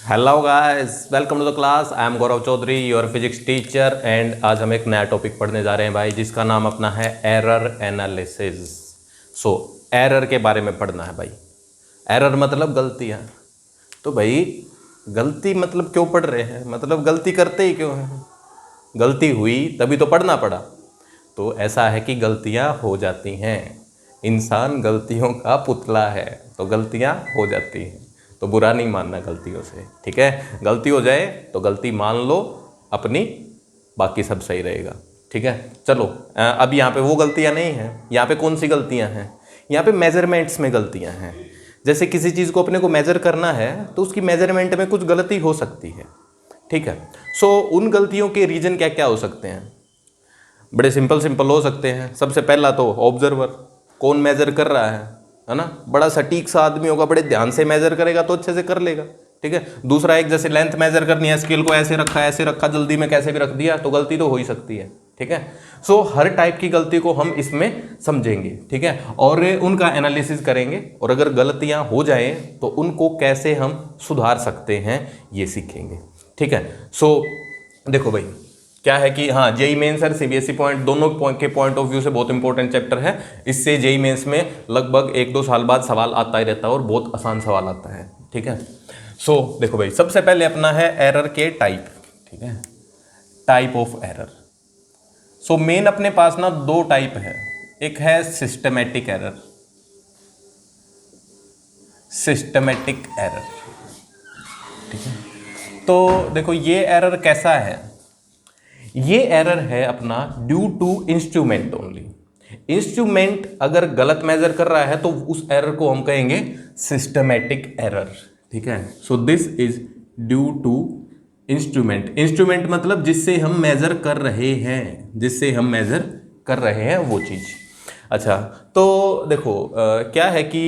Hello guys, welcome to the class. I am Gaurav Chaudhary, your physics teacher. And आज हम एक नया टॉपिक पढ़ने जा रहे हैं भाई, जिसका नाम अपना है एरर एनालिसिस। सो एरर के बारे में पढ़ना है भाई। एरर मतलब गलतियाँ। तो भाई गलती मतलब क्यों पढ़ रहे हैं, मतलब गलती करते ही क्यों हैं? गलती हुई तभी तो पढ़ना पड़ा। तो ऐसा है कि गलतियाँ हो जाती हैं, इंसान गलतियों का पुतला है, तो गलतियाँ हो जाती हैं। तो बुरा नहीं मानना गलतियों से, ठीक है। गलती हो जाए तो गलती मान लो अपनी, बाकी सब सही रहेगा, ठीक है। चलो अब यहाँ पे वो गलतियाँ नहीं हैं। यहाँ पे कौन सी गलतियाँ हैं? यहाँ पे मेजरमेंट्स में गलतियाँ हैं। जैसे किसी चीज़ को अपने को मेजर करना है तो उसकी मेजरमेंट में कुछ गलती हो सकती है, ठीक है। सो उन गलतियों के रीजन क्या क्या हो सकते हैं? बड़े सिंपल हो सकते हैं। सबसे पहला तो ऑब्जर्वर, कौन मेजर कर रहा है ना। बड़ा सटीक सा आदमी होगा, बड़े ध्यान से मेजर करेगा तो अच्छे से कर लेगा, ठीक है। दूसरा, एक जैसे लेंथ मेजर करनी है, स्केल को ऐसे रखा जल्दी में कैसे भी रख दिया, तो गलती तो हो ही सकती है, ठीक है। सो हर टाइप की गलती को हम इसमें समझेंगे, ठीक है, और उनका एनालिसिस करेंगे, और अगर गलतियां हो जाएं तो उनको कैसे हम सुधार सकते हैं ये सीखेंगे, ठीक है। सो देखो भाई, क्या है कि हाँ, जेई मेंस और सीबीएसई पॉइंट दोनों के पॉइंट ऑफ व्यू से बहुत इंपॉर्टेंट चैप्टर है। इससे जेई मेंस में लगभग 1-2 साल बाद सवाल आता ही रहता है, और बहुत आसान सवाल आता है, ठीक है। सो देखो भाई, सबसे पहले अपना है एरर के टाइप, ठीक है, type of error. So main अपने पास ना दो टाइप है। एक है सिस्टमेटिक एरर, सिस्टमेटिक एरर, ठीक है। तो देखो ये एरर कैसा है, ये एरर है अपना due to instrument only. Instrument अगर गलत मेजर कर रहा है तो उस एरर को हम कहेंगे सिस्टमेटिक एरर, ठीक है। So this is due to instrument. Instrument मतलब जिससे हम मेजर कर रहे हैं, जिससे हम मेजर कर रहे हैं वो चीज। अच्छा, तो देखो क्या है कि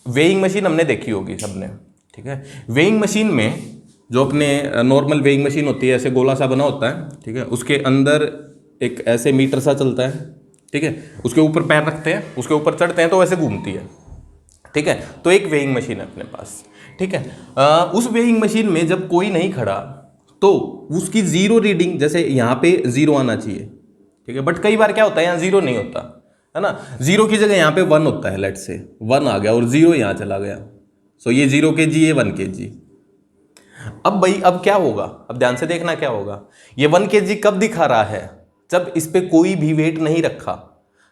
वेइंग मशीन हमने देखी होगी सबने, ठीक है। वेइंग मशीन में जो अपने नॉर्मल वेइंग मशीन होती है, ऐसे गोला सा बना होता है, ठीक है, उसके अंदर एक ऐसे मीटर सा चलता है, ठीक है। उसके ऊपर पैर रखते हैं, उसके ऊपर चढ़ते हैं तो वैसे घूमती है, ठीक है। तो एक वेइंग मशीन है अपने पास, ठीक है। उस वेइंग मशीन में जब कोई नहीं खड़ा तो उसकी जीरो रीडिंग, जैसे यहाँ पे जीरो आना चाहिए, ठीक है, बट कई बार क्या होता है यहाँ जीरो नहीं होता है ना। जीरो की जगह यहाँ पे 1 होता है, लेट से 1 आ गया और जीरो यहाँ चला गया। सो ये 0 kg, ये 1 kg। अब भाई अब क्या होगा, अब ध्यान से देखना क्या होगा। ये 1 kg कब दिखा रहा है? जब इस पे कोई भी वेट नहीं रखा।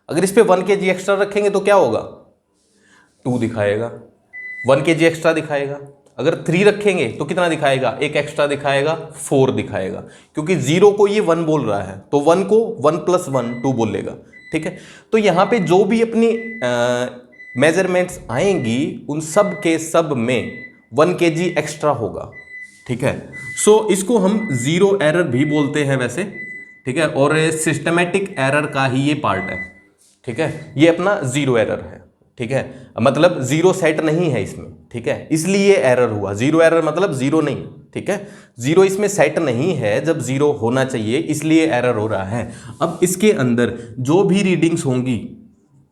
अगर इस पे 1 kg एक्स्ट्रा रखेंगे तो क्या होगा? 2 दिखाएगा, 1 kg एक्स्ट्रा दिखाएगा। अगर 3 रखेंगे तो कितना दिखाएगा? एक एक्स्ट्रा दिखाएगा, 4 दिखाएगा। क्योंकि 0 को ये 1 बोल रहा है तो 1 को 1 + 1 2 बोलेगा, ठीक है। तो यहां पे जो भी अपनी मेजरमेंट्स आएंगी उन सब के सब में 1 kg एक्स्ट्रा होगा, ठीक है। सो इसको हम जीरो एरर भी बोलते हैं वैसे, ठीक है, और सिस्टमेटिक एरर का ही ये पार्ट है, ठीक है। ये अपना जीरो एरर है, ठीक है, मतलब जीरो सेट नहीं है इसमें, ठीक है, इसलिए एरर हुआ। जीरो एरर मतलब जीरो नहीं, ठीक है, जीरो इसमें सेट नहीं है, जब जीरो होना चाहिए इसलिए एरर हो रहा है। अब इसके अंदर जो भी रीडिंग्स होंगी,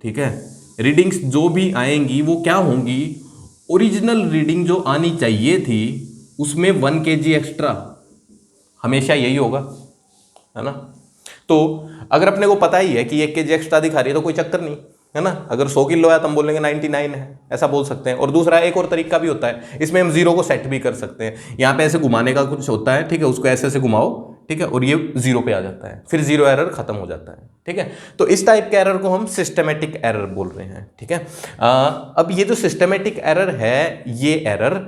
ठीक है, रीडिंग्स जो भी आएंगी वो क्या होंगी? ओरिजिनल रीडिंग जो आनी चाहिए थी उसमें 1 kg एक्स्ट्रा, हमेशा यही होगा, है ना। तो अगर अपने को पता ही है कि 1 kg एक्स्ट्रा दिखा रही है तो कोई चक्कर नहीं, है ना। अगर 100 किलो है तो हम बोलेंगे 99 है, ऐसा बोल सकते हैं। और दूसरा एक और तरीका भी होता है, इसमें हम जीरो को सेट भी कर सकते हैं। यहाँ पे ऐसे घुमाने का कुछ होता है, ठीक है, उसको ऐसे ऐसे घुमाओ, ठीक है, और ये जीरो पे आ जाता है, फिर जीरो एरर खत्म हो जाता है, ठीक है। तो इस टाइप के एरर को हम सिस्टमेटिक एरर बोल रहे हैं, ठीक है। अब ये जो सिस्टमेटिक एरर है, ये एरर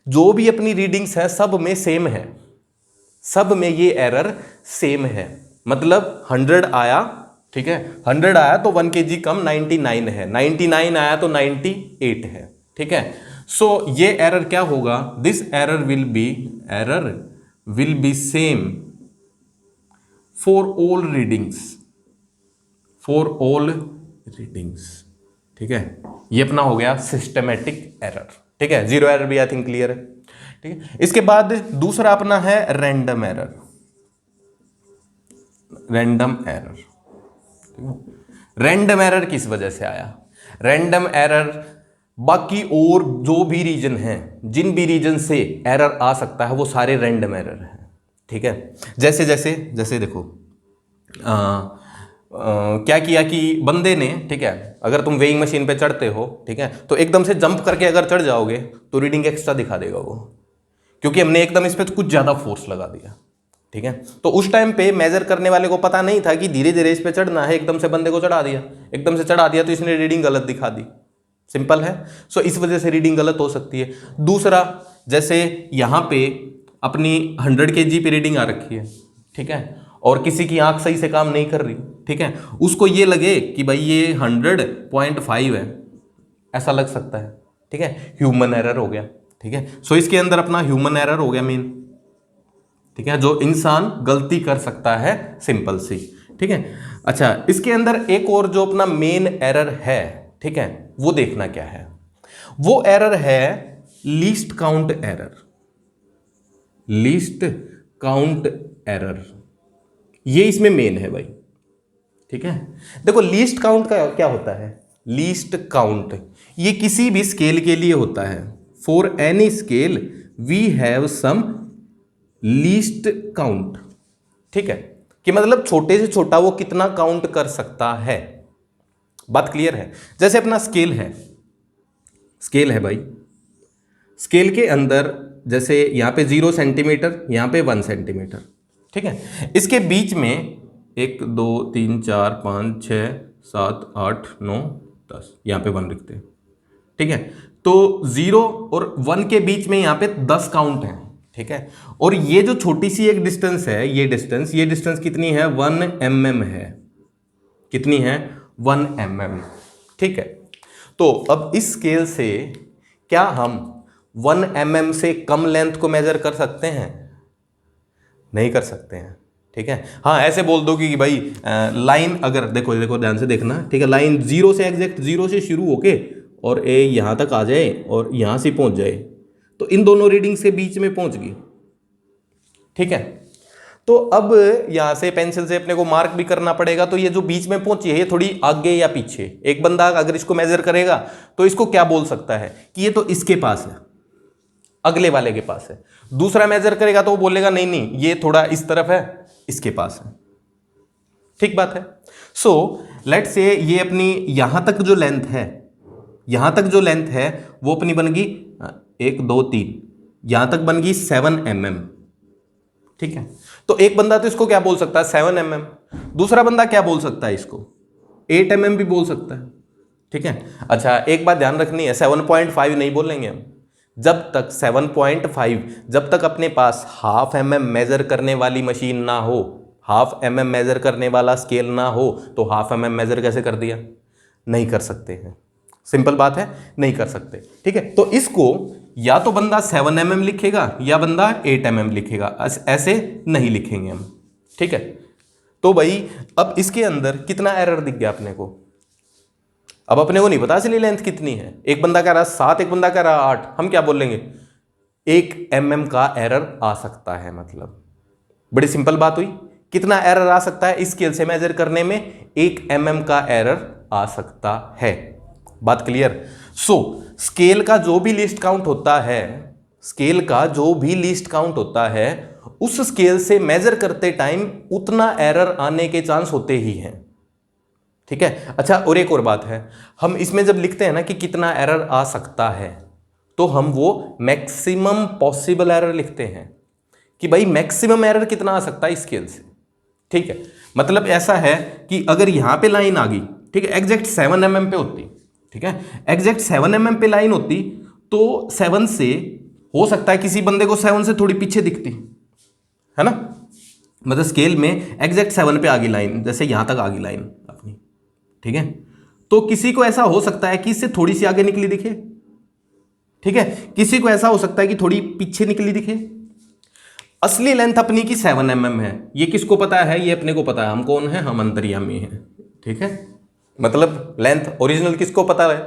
जो भी अपनी रीडिंग्स है सब में सेम है, सब में ये एरर सेम है। मतलब 100 आया, ठीक है, 100 आया तो 1 kg कम 99 है, 99 आया तो 98 है, ठीक है। सो ये एरर क्या होगा? This error will be same for all readings, for all readings, ठीक है। ये अपना हो गया सिस्टमेटिक एरर, ठीक है। जीरो एरर भी आई थिंक क्लियर है, ठीक है। इसके बाद दूसरा अपना है रैंडम एरर, रैंडम एरर, ठीक है। रैंडम एरर किस वजह से आया? रैंडम एरर बाकी और जो भी रीजन है, जिन भी रीजन से एरर आ सकता है वो सारे रैंडम एरर हैं। ठीक है, जैसे जैसे जैसे देखो क्या किया कि बंदे ने, ठीक है, अगर तुम वेइंग मशीन पे चढ़ते हो, ठीक है, तो एकदम से जंप करके अगर चढ़ जाओगे तो रीडिंग एक्स्ट्रा दिखा देगा वो, क्योंकि हमने एकदम इस पे कुछ ज़्यादा फोर्स लगा दिया। ठीक है, तो उस टाइम पे मेजर करने वाले को पता नहीं था कि धीरे धीरे इस पे चढ़ना है, एकदम से बंदे को चढ़ा दिया, एकदम से चढ़ा दिया तो इसने रीडिंग गलत दिखा दी। सिंपल है। सो इस वजह से रीडिंग गलत हो सकती है। दूसरा, जैसे यहाँ पे अपनी 100 kg पे रीडिंग आ रखी है, ठीक है, और किसी की आंख सही से काम नहीं कर रही, ठीक है, उसको ये लगे कि भाई ये 100.5 है, ऐसा लग सकता है। ठीक है, ह्यूमन एरर हो गया। ठीक है, सो इसके अंदर अपना ह्यूमन एरर हो गया मेन। ठीक है, जो इंसान गलती कर सकता है, सिंपल सी। ठीक है, अच्छा, इसके अंदर एक और जो अपना मेन एरर है, ठीक है, वो देखना क्या है। वो एरर है least count error. Least count error, ये इसमें मेन है भाई। ठीक है, देखो लीस्ट काउंट का क्या होता है। लीस्ट काउंट ये किसी भी स्केल के लिए होता है। For any scale we have some least count. ठीक है, कि मतलब छोटे से छोटा वो कितना काउंट कर सकता है। बात क्लियर है। जैसे अपना स्केल है, स्केल है भाई, स्केल के अंदर जैसे यहां पे 0 सेंटीमीटर, यहां पे 1 सेंटीमीटर। ठीक है, इसके बीच में 1 2 3 4 5 6 7 8 9 10, यहां पे 1 लिखते हैं। ठीक है, तो 0 और 1 के बीच में यहां पे 10 काउंट है। ठीक है, और ये जो छोटी सी एक डिस्टेंस है, ये डिस्टेंस कितनी है, 1 mm है। कितनी है, 1 mm। ठीक है, तो अब इस स्केल से क्या हम 1 mm से कम लेंथ को मेजर कर सकते हैं? नहीं कर सकते हैं। ठीक है, हाँ, ऐसे बोल दो कि भाई लाइन, अगर देखो देखो ध्यान से देखना, ठीक है, लाइन 0 से एग्जैक्ट 0 से शुरू होके और ए यहाँ तक आ जाए और यहाँ से पहुँच जाए, तो इन दोनों रीडिंग्स के बीच में पहुँच गई। ठीक है, तो अब यहाँ से पेंसिल से अपने को मार्क भी करना पड़ेगा, तो ये जो बीच में पहुंची है ये थोड़ी आगे या पीछे। एक बंदा अगर इसको मेजर करेगा तो इसको क्या बोल सकता है कि ये तो इसके पास है, अगले वाले के पास है। दूसरा मेजर करेगा तो वो बोलेगा नहीं नहीं, ये थोड़ा इस तरफ है, इसके पास है। ठीक बात है। सो लेट्स से ये अपनी यहां तक जो लेंथ है, यहां तक जो लेंथ है वो अपनी बन गई 1 2 3, यहां तक बन गई 7 mm। ठीक है, तो एक बंदा तो इसको क्या बोल सकता है, 7 mm। दूसरा बंदा क्या बोल सकता है, इसको 8 mm भी बोल सकता है। ठीक है, अच्छा, एक बात ध्यान रखनी है, 7.5 नहीं बोलेंगे हम। जब तक 7.5, जब तक अपने पास ½ mm मेजर करने वाली मशीन ना हो, ½ mm मेजर करने वाला स्केल ना हो, तो ½ mm मेजर कैसे कर दिया? नहीं कर सकते हैं। सिंपल बात है, नहीं कर सकते। ठीक है, तो इसको या तो बंदा 7 mm लिखेगा या बंदा 8 mm लिखेगा, ऐसे नहीं लिखेंगे हम। ठीक है, तो भाई अब इसके अंदर कितना एरर दिख गया अपने को? अब अपने को नहीं पता असली लेंथ कितनी है। एक बंदा कह रहा 7, एक बंदा कह रहा 8, हम क्या बोलेंगे? 1 mm का एरर आ सकता है। मतलब बड़ी सिंपल बात हुई। कितना एरर आ सकता है? इस स्केल से मेजर करने में 1 mm का एरर आ सकता है। बात क्लियर? सो स्केल का जो भी लीस्ट काउंट होता है, स्केल का जो भी लीस्ट काउंट होता है, उस स्केल से मेजर करते टाइम उतना एरर आने के चांस होते ही हैं। ठीक है, अच्छा, और एक और बात है, हम इसमें जब लिखते हैं ना कि कितना एरर आ सकता है, तो हम वो मैक्सिमम पॉसिबल एरर लिखते हैं कि भाई मैक्सिमम एरर कितना आ सकता है स्केल से। ठीक है, मतलब ऐसा है कि अगर यहां पे लाइन आ गई, ठीक है, एग्जैक्ट 7 mm पे होती, ठीक है, एग्जैक्ट 7 mm पे लाइन होती, तो 7 से हो सकता है किसी बंदे को 7 से थोड़ी पीछे दिखती है ना। मतलब स्केल में एग्जैक्ट 7 पे आ गई लाइन, जैसे यहां तक आ गई लाइन अपनी, ठीक है, तो किसी को ऐसा हो सकता है कि इससे थोड़ी सी आगे निकली दिखे। ठीक है, किसी को ऐसा हो सकता है कि थोड़ी पीछे निकली दिखे। असली लेंथ अपनी की 7 mm है। ये किसको पता है? ये अपने को पता है। हम कौन है? हम अंतर्यामी हैं। ठीक है, मतलब लेंथ ओरिजिनल किसको पता है?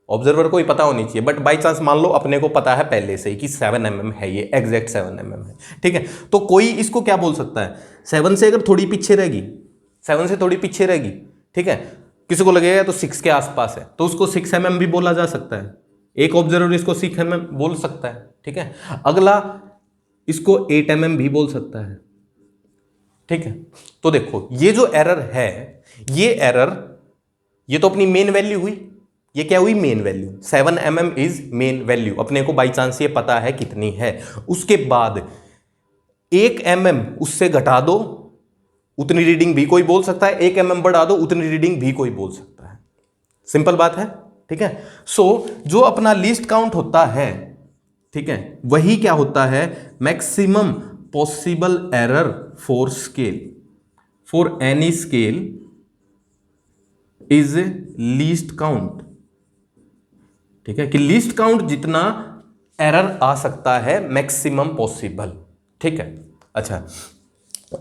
ऑब्जर्वर को ही पता होनी चाहिए, बट बाई चांस मान लो अपने को पता है पहले से ही कि 7 mm है, ये एग्जैक्ट 7 mm है। ठीक है, तो कोई इसको क्या बोल सकता है? 7 से अगर थोड़ी पीछे रहेगी, 7 से थोड़ी पीछे रहेगी, ठीक है, किसी को लगेगा तो 6 के आसपास है, तो उसको 6 mm भी बोला जा सकता है। एक ऑब्जर्वर इसको 6 mm बोल सकता है, ठीक है। अगला इसको 8 mm भी बोल सकता है, ठीक है। तो देखो ये जो एरर है, ये एरर, ये तो अपनी मेन वैल्यू हुई, ये क्या हुई, main value. 7 mm is main value, अपने को बाई चांस ये पता है कितनी है। उसके बाद 1 mm उससे घटा दो, उतनी रीडिंग भी कोई बोल सकता है, 1 mm बढ़ा दो, उतनी रीडिंग भी कोई बोल सकता है। सिंपल बात है, ठीक है। सो जो अपना लीस्ट काउंट होता है, ठीक है, वही क्या होता है, maximum possible error for scale, for any scale is least count, ठीक है, कि लीस्ट काउंट जितना एरर आ सकता है मैक्सिमम पॉसिबल, ठीक है। अच्छा,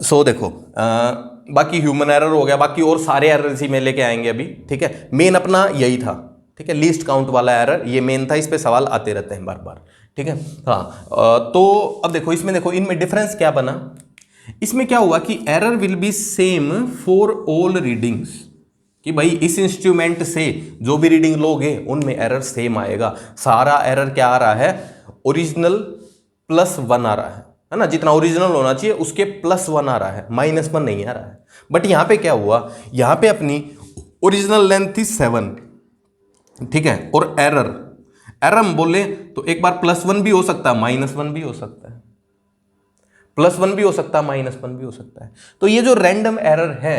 सो देखो बाकी ह्यूमन एरर हो गया, बाकी और सारे एरर इसी में लेके आएंगे अभी, ठीक है। मेन अपना यही था, ठीक है, लीस्ट काउंट वाला एरर ये मेन था, इस पे सवाल आते रहते हैं बार बार, ठीक है। हाँ, तो अब देखो इसमें, देखो इनमें डिफरेंस क्या बना। इसमें क्या हुआ कि error will be same for all readings, कि भाई इस इंस्ट्रूमेंट से जो भी रीडिंग लोगे उनमें एरर सेम आएगा। सारा एरर क्या आ रहा है, ओरिजिनल +1 आ रहा है ना, जितना ओरिजिनल होना चाहिए उसके +1 आ रहा है, -1 नहीं आ रहा है। बट यहां पे क्या हुआ, यहां पे अपनी ओरिजिनल लेंथ थी 7, ठीक है, और एरर हम बोले तो एक बार +1 भी हो सकता है, -1 भी हो सकता है, +1 भी हो सकता है, -1 भी हो सकता है। तो ये जो रैंडम एरर है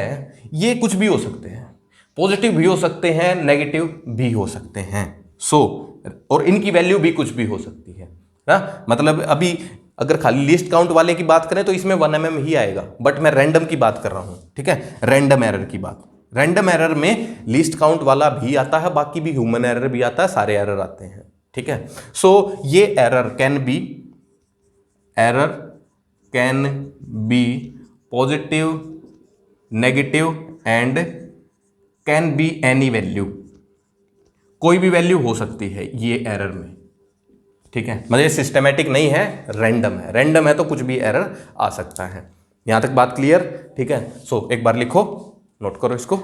ये कुछ भी हो सकते हैं, पॉजिटिव भी हो सकते हैं, नेगेटिव भी हो सकते हैं। और इनकी वैल्यू भी कुछ भी हो सकती है ना। मतलब अभी अगर खाली लिस्ट काउंट वाले की बात करें तो इसमें 1 mm ही आएगा, बट मैं रैंडम की बात कर रहा हूं, ठीक है, रैंडम एरर की बात। रैंडम एरर में लिस्ट काउंट वाला भी आता है, बाकी भी ह्यूमन एरर भी आता है, सारे एरर आते हैं, ठीक है। सो ये error can be positive, negative and can be any value, कोई भी वैल्यू हो सकती है ये एरर में, ठीक है। मतलब ये सिस्टमैटिक नहीं है, रैंडम है। रैंडम है तो कुछ भी एरर आ सकता है। यहां तक बात क्लियर, ठीक है। सो एक बार लिखो, नोट करो इसको।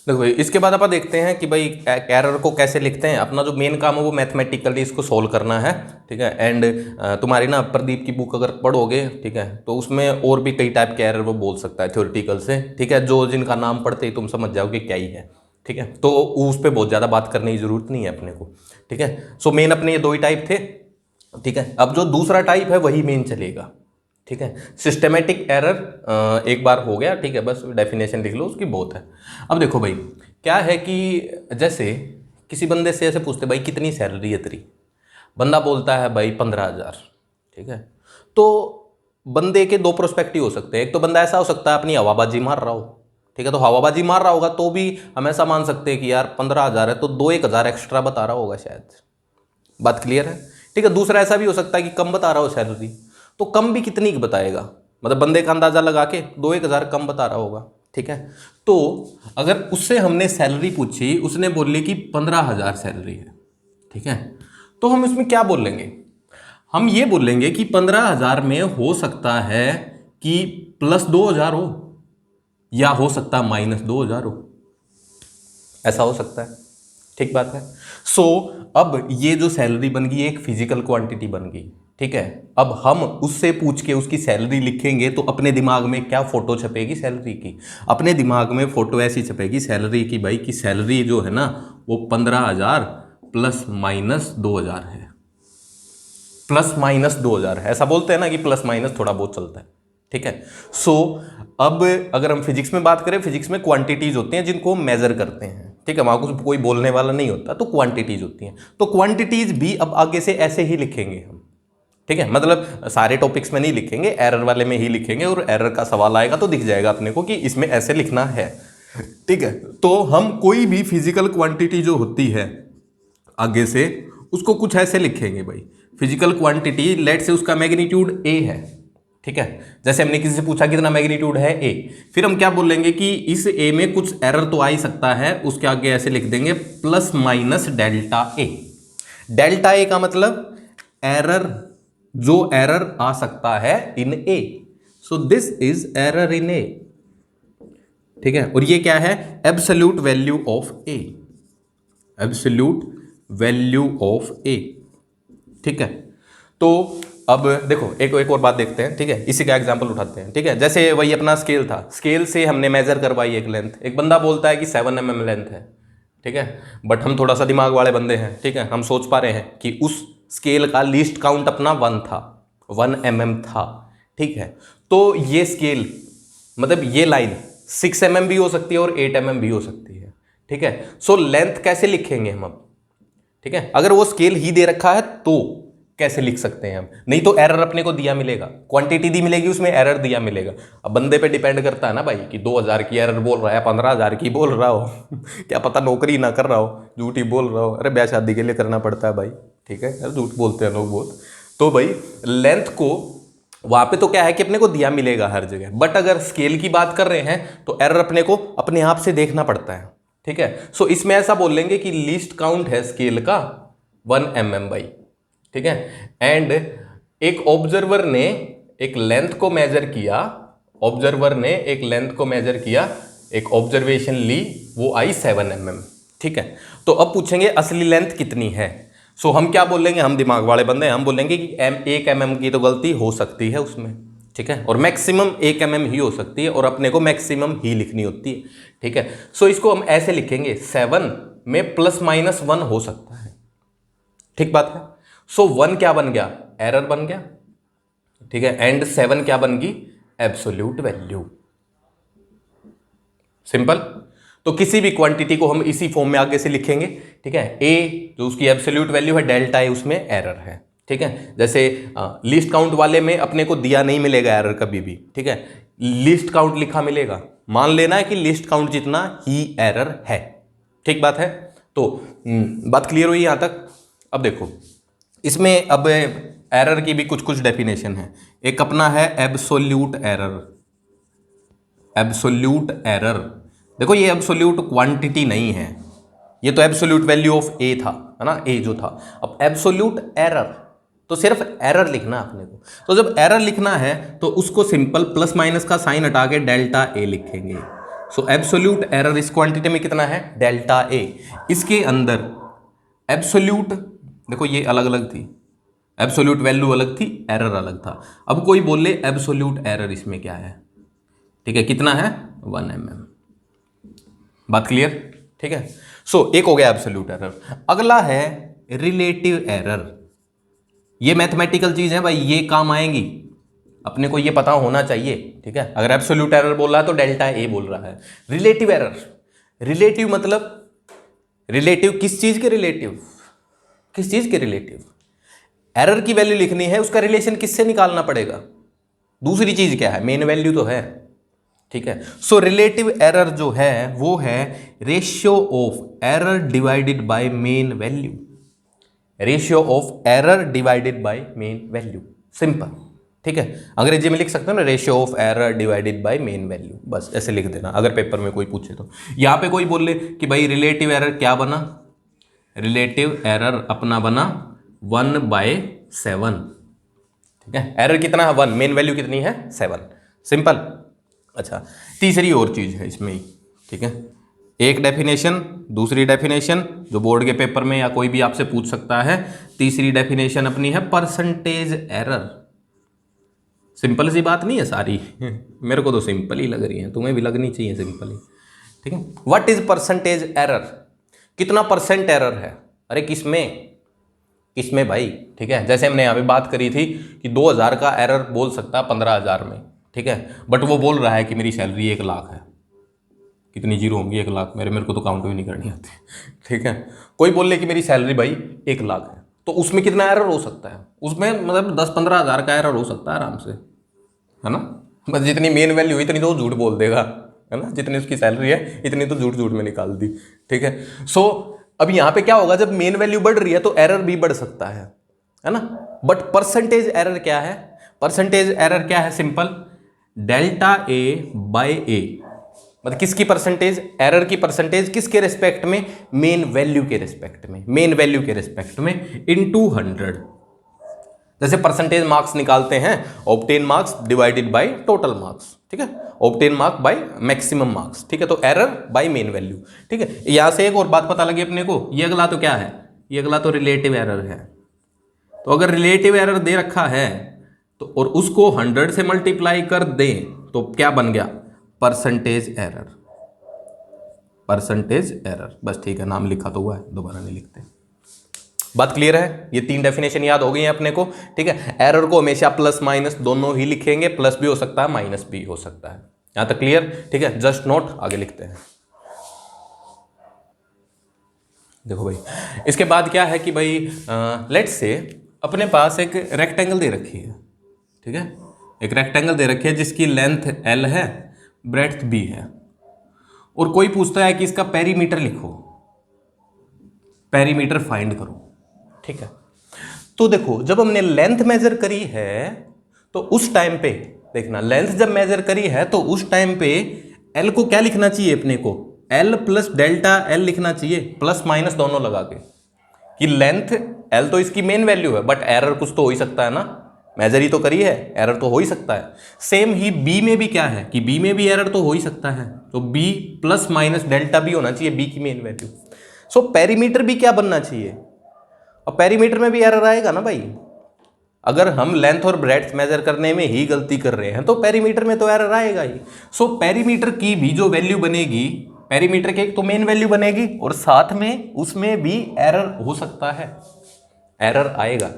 देखो भाई, इसके बाद अपन देखते हैं कि भाई एरर को कैसे लिखते हैं। अपना जो मेन काम है वो मैथमेटिकली इसको सोल्व करना है, ठीक है। एंड तुम्हारी ना प्रदीप की बुक अगर पढ़ोगे, ठीक है, तो उसमें और भी कई टाइप के एरर वो बोल सकता है थ्योरेटिकल से, ठीक है, जो जिनका नाम पढ़ते ही तुम समझ जाओगे क्या ही है, ठीक है। तो उस पर बहुत ज़्यादा बात करने की जरूरत नहीं है अपने को, ठीक है। सो मेन अपने ये 2 ही टाइप थे, ठीक है। अब जो दूसरा टाइप है वही मेन चलेगा, ठीक है। सिस्टमेटिक एरर एक बार हो गया, ठीक है, बस डेफिनेशन लिख लो उसकी, बहुत है। अब देखो भाई क्या है कि जैसे किसी बंदे से ऐसे पूछते भाई कितनी सैलरी है तेरी, बंदा बोलता है भाई 15,000, ठीक है। तो बंदे के 2 प्रोस्पेक्टिव हो सकते हैं। एक तो बंदा ऐसा हो सकता है अपनी हवाबाजी मार रहा हो, ठीक है, तो हवाबाजी मार रहा होगा तो भी हम ऐसा मान सकते हैं कि यार 15,000 है तो 2-1 हज़ार एक्स्ट्रा बता रहा होगा शायद। बात क्लियर है, ठीक है। दूसरा ऐसा भी हो सकता है कि कम बता रहा हो सैलरी, तो कम भी कितनी की बताएगा, मतलब बंदे का अंदाजा लगा के 2-1 हज़ार कम बता रहा होगा, ठीक है। तो अगर उससे हमने सैलरी पूछी, उसने बोली कि 15,000 सैलरी है, ठीक है, तो हम इसमें क्या बोलेंगे, हम ये बोलेंगे कि 15,000 में हो सकता है कि +2,000 हो, या हो सकता है -2,000 हो, ऐसा हो सकता है, ठीक बात है। सो अब ये जो सैलरी बन गई एक फिजिकल क्वांटिटी बन गई, ठीक है। अब हम उससे पूछ के उसकी सैलरी लिखेंगे तो अपने दिमाग में क्या फोटो छपेगी सैलरी की, अपने दिमाग में फोटो ऐसी छपेगी सैलरी की भाई, कि सैलरी जो है ना वो 15,000 ±2,000 है, ±2,000 है। ऐसा बोलते हैं ना कि ± थोड़ा बहुत चलता है, ठीक है। सो अब अगर हम फिजिक्स में बात करें, फिजिक्स में क्वांटिटीज होती हैं जिनको हम मेजर करते हैं, ठीक है, वहां कुछ कोई बोलने वाला नहीं होता, तो क्वांटिटीज होती हैं। तो क्वांटिटीज भी अब आगे से ऐसे ही लिखेंगे हम, ठीक है, मतलब सारे टॉपिक्स में नहीं लिखेंगे, एरर वाले में ही लिखेंगे, और एरर का सवाल आएगा तो दिख जाएगा अपने को कि इसमें ऐसे लिखना है, ठीक है। तो हम कोई भी फिजिकल क्वांटिटी जो होती है आगे से उसको कुछ ऐसे लिखेंगे भाई, फिजिकल क्वांटिटी लेट से उसका मैग्नीट्यूड ए है, ठीक है। जैसे हमने किसी से पूछा कितना मैग्नीट्यूड है ए, फिर हम क्या बोलेंगे कि इस ए में कुछ एरर तो आ ही सकता है, उसके आगे ऐसे लिख देंगे ±Δa। डेल्टा ए का मतलब एरर, जो एरर आ सकता है in A. So this is error in A, ठीक है। और ये क्या है, absolute value of A, absolute value of A, ठीक है। तो अब देखो एक और बात देखते हैं, ठीक है, इसी का एग्जांपल उठाते हैं, ठीक है। जैसे वही अपना स्केल था, स्केल से हमने मेजर करवाई एक लेंथ, एक बंदा बोलता है कि 7 mm लेंथ है, ठीक है, बट हम थोड़ा सा दिमाग वाले बंदे हैं, ठीक है, हम सोच पा रहे हैं कि उस स्केल का लीस्ट काउंट अपना 1 था, 1 mm था, ठीक है। तो ये स्केल मतलब ये लाइन 6 mm भी हो सकती है और 8 mm भी हो सकती है, ठीक है। सो लेंथ कैसे लिखेंगे हम अब, ठीक है, अगर वो स्केल ही दे रखा है तो कैसे लिख सकते हैं हम, नहीं तो एरर अपने को दिया मिलेगा, क्वांटिटी दी मिलेगी, उसमें एरर दिया मिलेगा। अब बंदे पे डिपेंड करता है ना भाई कि 2000 की एरर बोल रहा है, 15,000 की बोल रहा हो क्या पता नौकरी ना कर रहा हो, झूठ ही बोल रहा हो, अरे ब्याह शादी के लिए करना पड़ता है भाई, ठीक है, यार झूठ बोलते हैं लोग बहुत। तो भाई लेंथ को वहां पे तो क्या है कि अपने को दिया मिलेगा हर जगह, बट अगर स्केल की बात कर रहे हैं तो एरर अपने को अपने आप से देखना पड़ता है, ठीक है। सो इसमें ऐसा बोल लेंगे कि लीस्ट काउंट है स्केल का 1 mm भाई, ठीक है। एंड एक ऑब्जर्वर ने एक लेंथ को मेजर किया, ऑब्जर्वर ने एक लेंथ को मेजर किया, एक ऑब्जर्वेशन ली, वो आई 7 mm, ठीक है। तो अब पूछेंगे असली लेंथ कितनी है। सो हम क्या बोलेंगे, हम दिमाग वाले बंदे हैं, हम बोलेंगे कि 1 mm की तो गलती हो सकती है उसमें, ठीक है, और मैक्सिमम 1 mm ही हो सकती है, और अपने को मैक्सिमम ही लिखनी होती है, ठीक है। सो इसको हम ऐसे लिखेंगे, 7 में ±1 हो सकता है, ठीक बात है। सो 1 क्या बन गया, एरर बन गया, ठीक है, एंड 7 क्या बन गई, एब्सोल्यूट वैल्यू, सिंपल। तो किसी भी क्वांटिटी को हम इसी फॉर्म में आगे से लिखेंगे, ठीक है। ए जो उसकी एब्सोल्यूट वैल्यू है, डेल्टा ए उसमें एरर है, ठीक है। जैसे लिस्ट काउंट वाले में अपने को दिया नहीं मिलेगा एरर कभी भी, ठीक है, लिस्ट काउंट लिखा मिलेगा, मान लेना है कि लिस्ट काउंट जितना ही एरर है, ठीक बात है। तो बात क्लियर हुई यहां तक। अब देखो इसमें अब एरर की भी कुछ कुछ डेफिनेशन है। एक अपना है एब्सोल्यूट एरर, एब्सोल्यूट एरर, देखो ये एब्सोल्यूट क्वांटिटी नहीं है, ये तो एब्सोल्यूट वैल्यू ऑफ ए था, है ना, ए जो था। अब एब्सोल्यूट एरर तो सिर्फ एरर लिखना अपने को, तो जब एरर लिखना है तो उसको सिंपल प्लस माइनस का साइन हटा के डेल्टा ए लिखेंगे। सो एब्सोल्यूट एरर इस क्वांटिटी में कितना है, डेल्टा ए। इसके अंदर एब्सोल्यूट, देखो ये अलग अलग थी, एब्सोल्यूट वैल्यू अलग थी, एरर अलग था। अब कोई बोले एब्सोल्यूट एरर इसमें क्या है, ठीक है, कितना है, 1 mm, बात क्लियर, ठीक है। सो एक हो गया एब्सोल्यूट एरर। अगला है रिलेटिव एरर। ये मैथमेटिकल चीज है भाई, ये काम आएंगी, अपने को ये पता होना चाहिए, ठीक है। अगर एब्सोल्यूट एरर बोल रहा है तो डेल्टा ए बोल रहा है। रिलेटिव एरर, रिलेटिव मतलब रिलेटिव किस चीज के रिलेटिव, किस चीज के रिलेटिव, एरर की वैल्यू लिखनी है, उसका रिलेशन किससे निकालना पड़ेगा, दूसरी चीज क्या है, मेन वैल्यू तो है, ठीक है। सो रिलेटिव एरर जो है वो है ratio of error divided by main value, ratio of error divided by main value, simple, ठीक है। अंग्रेजी में लिख सकते हो ना, ratio of error divided by main value, बस ऐसे लिख देना अगर पेपर में कोई पूछे तो। यहां पे कोई बोले कि भाई रिलेटिव एरर क्या बना, रिलेटिव एरर अपना बना 1/7, ठीक है। एरर कितना है 1, मेन वैल्यू कितनी है 7, सिंपल। अच्छा तीसरी और चीज है इसमें ही, ठीक है, एक डेफिनेशन, दूसरी डेफिनेशन जो बोर्ड के पेपर में या कोई भी आपसे पूछ सकता है। तीसरी डेफिनेशन अपनी है परसेंटेज एरर। सिंपल सी बात नहीं है सारी मेरे को तो सिंपल ही लग रही है, तुम्हें भी लगनी चाहिए सिंपल ही, ठीक है। व्हाट इज परसेंटेज एरर, कितना परसेंट एरर है, अरे किसमें, किसमें भाई, ठीक है। जैसे हमने यहाँ पे बात करी थी कि 2000 का एरर बोल सकता है 15,000 में, ठीक है, बट वो बोल रहा है कि मेरी सैलरी 1 लाख है, कितनी जीरो होंगी 1 लाख, मेरे को तो काउंट भी नहीं करनी आती, ठीक है। कोई बोल ले कि मेरी सैलरी भाई 1 लाख है, तो उसमें कितना एरर हो सकता है, उसमें मतलब 10-15 हज़ार का एरर हो सकता है आराम से, है ना। बस जितनी मेन वैल्यू इतनी तो झूठ बोल देगा, है ना, जितनी उसकी सैलरी है इतनी तो झूठ झूठ में निकाल दी, ठीक है। सो अब यहाँ पे क्या होगा, जब मेन वैल्यू बढ़ रही है तो एरर भी बढ़ सकता है ना। बट परसेंटेज एरर क्या है, परसेंटेज एरर क्या है, सिंपल, डेल्टा ए बाय ए, मतलब किसकी परसेंटेज, एरर की परसेंटेज किसके रिस्पेक्ट में, मेन वैल्यू के रिस्पेक्ट में, मेन वैल्यू के रिस्पेक्ट में, इनटू 100, जैसे परसेंटेज मार्क्स निकालते हैं, obtain marks divided by total marks, ठीक है, obtain mark by maximum marks, ठीक है, तो एरर बाय मेन वैल्यू, ठीक है। यहां से एक और बात पता लगी अपने को, ये अगला तो क्या है, ये अगला तो रिलेटिव एरर है। तो अगर रिलेटिव एरर दे रखा है तो और उसको 100 से मल्टीप्लाई कर दें तो क्या बन गया, परसेंटेज एरर, परसेंटेज एरर, बस ठीक है, नाम लिखा तो हुआ है, दोबारा नहीं लिखते। बात क्लियर है, ये 3 डेफिनेशन याद हो गई है अपने को, ठीक है। एरर को हमेशा प्लस माइनस दोनों ही लिखेंगे, प्लस भी हो सकता है माइनस भी हो सकता है, यहां तक क्लियर, ठीक है। जस्ट नोट आगे लिखते हैं। देखो भाई, इसके बाद क्या है कि भाई लेट्स से अपने पास एक रेक्टेंगल दे रखी है, ठीक है, एक रेक्टेंगल दे रखी है जिसकी लेंथ L है, ब्रेड्थ B है, और कोई पूछता है कि इसका पेरीमीटर लिखो, पेरीमीटर फाइंड करो, ठीक है। तो देखो, जब हमने लेंथ मेजर करी है तो उस टाइम पे देखना, लेंथ जब मेजर करी है तो उस टाइम पे L को क्या लिखना चाहिए अपने को, L प्लस डेल्टा L लिखना चाहिए, प्लस माइनस दोनों लगा के, कि लेंथ L तो इसकी मेन वैल्यू है, बट एरर कुछ तो हो ही सकता है ना, मेजर ही तो करी है, एरर तो हो ही सकता है। सेम ही B में भी क्या है कि B में भी एरर तो हो ही सकता है, तो B plus minus delta B होना चाहिए B की मेन वैल्यू। सो पेरीमीटर भी क्या बनना चाहिए, और पेरीमीटर में भी एरर आएगा ना भाई, अगर हम लेंथ और ब्रेड्थ मेजर करने में ही गलती कर रहे हैं तो पेरीमीटर में तो एरर आएगा ही। सो पेरीमीटर की भी जो वैल्यू बनेगी, पेरीमीटर की एक तो मेन वैल्यू बनेगी और साथ में उसमें भी एरर हो सकता है, एरर आएगा,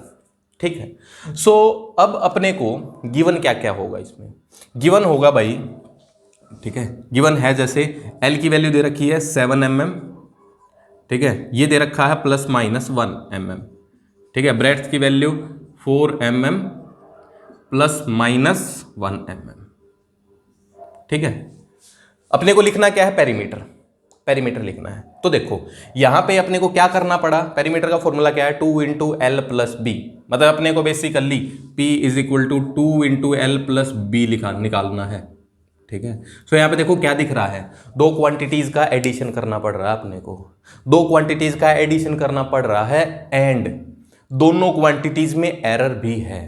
ठीक है। सो अब अपने को गिवन क्या क्या होगा, इसमें गिवन होगा भाई, ठीक है, गिवन है जैसे L की वैल्यू दे रखी है 7 mm, ठीक है, ये दे रखा है प्लस माइनस 1 mm, ठीक है, ब्रेड्थ की value 4 mm plus minus 1 mm, ठीक है। अपने को लिखना क्या है, पेरीमीटर, पेरीमीटर लिखना है। तो देखो यहां पे अपने को क्या करना पड़ा, पेरीमीटर का फॉर्मूला क्या है, 2 इंटू एल प्लस बी, मतलब अपने को basically P is equal to 2 into l plus b निकालना है, ठीक है। सो यहाँ पे देखो क्या दिख रहा है, दो क्वांटिटीज का एडिशन करना पड़ रहा है अपने को, दो क्वांटिटीज का एडिशन करना पड़ रहा है, एंड दोनों क्वांटिटीज में एरर भी है,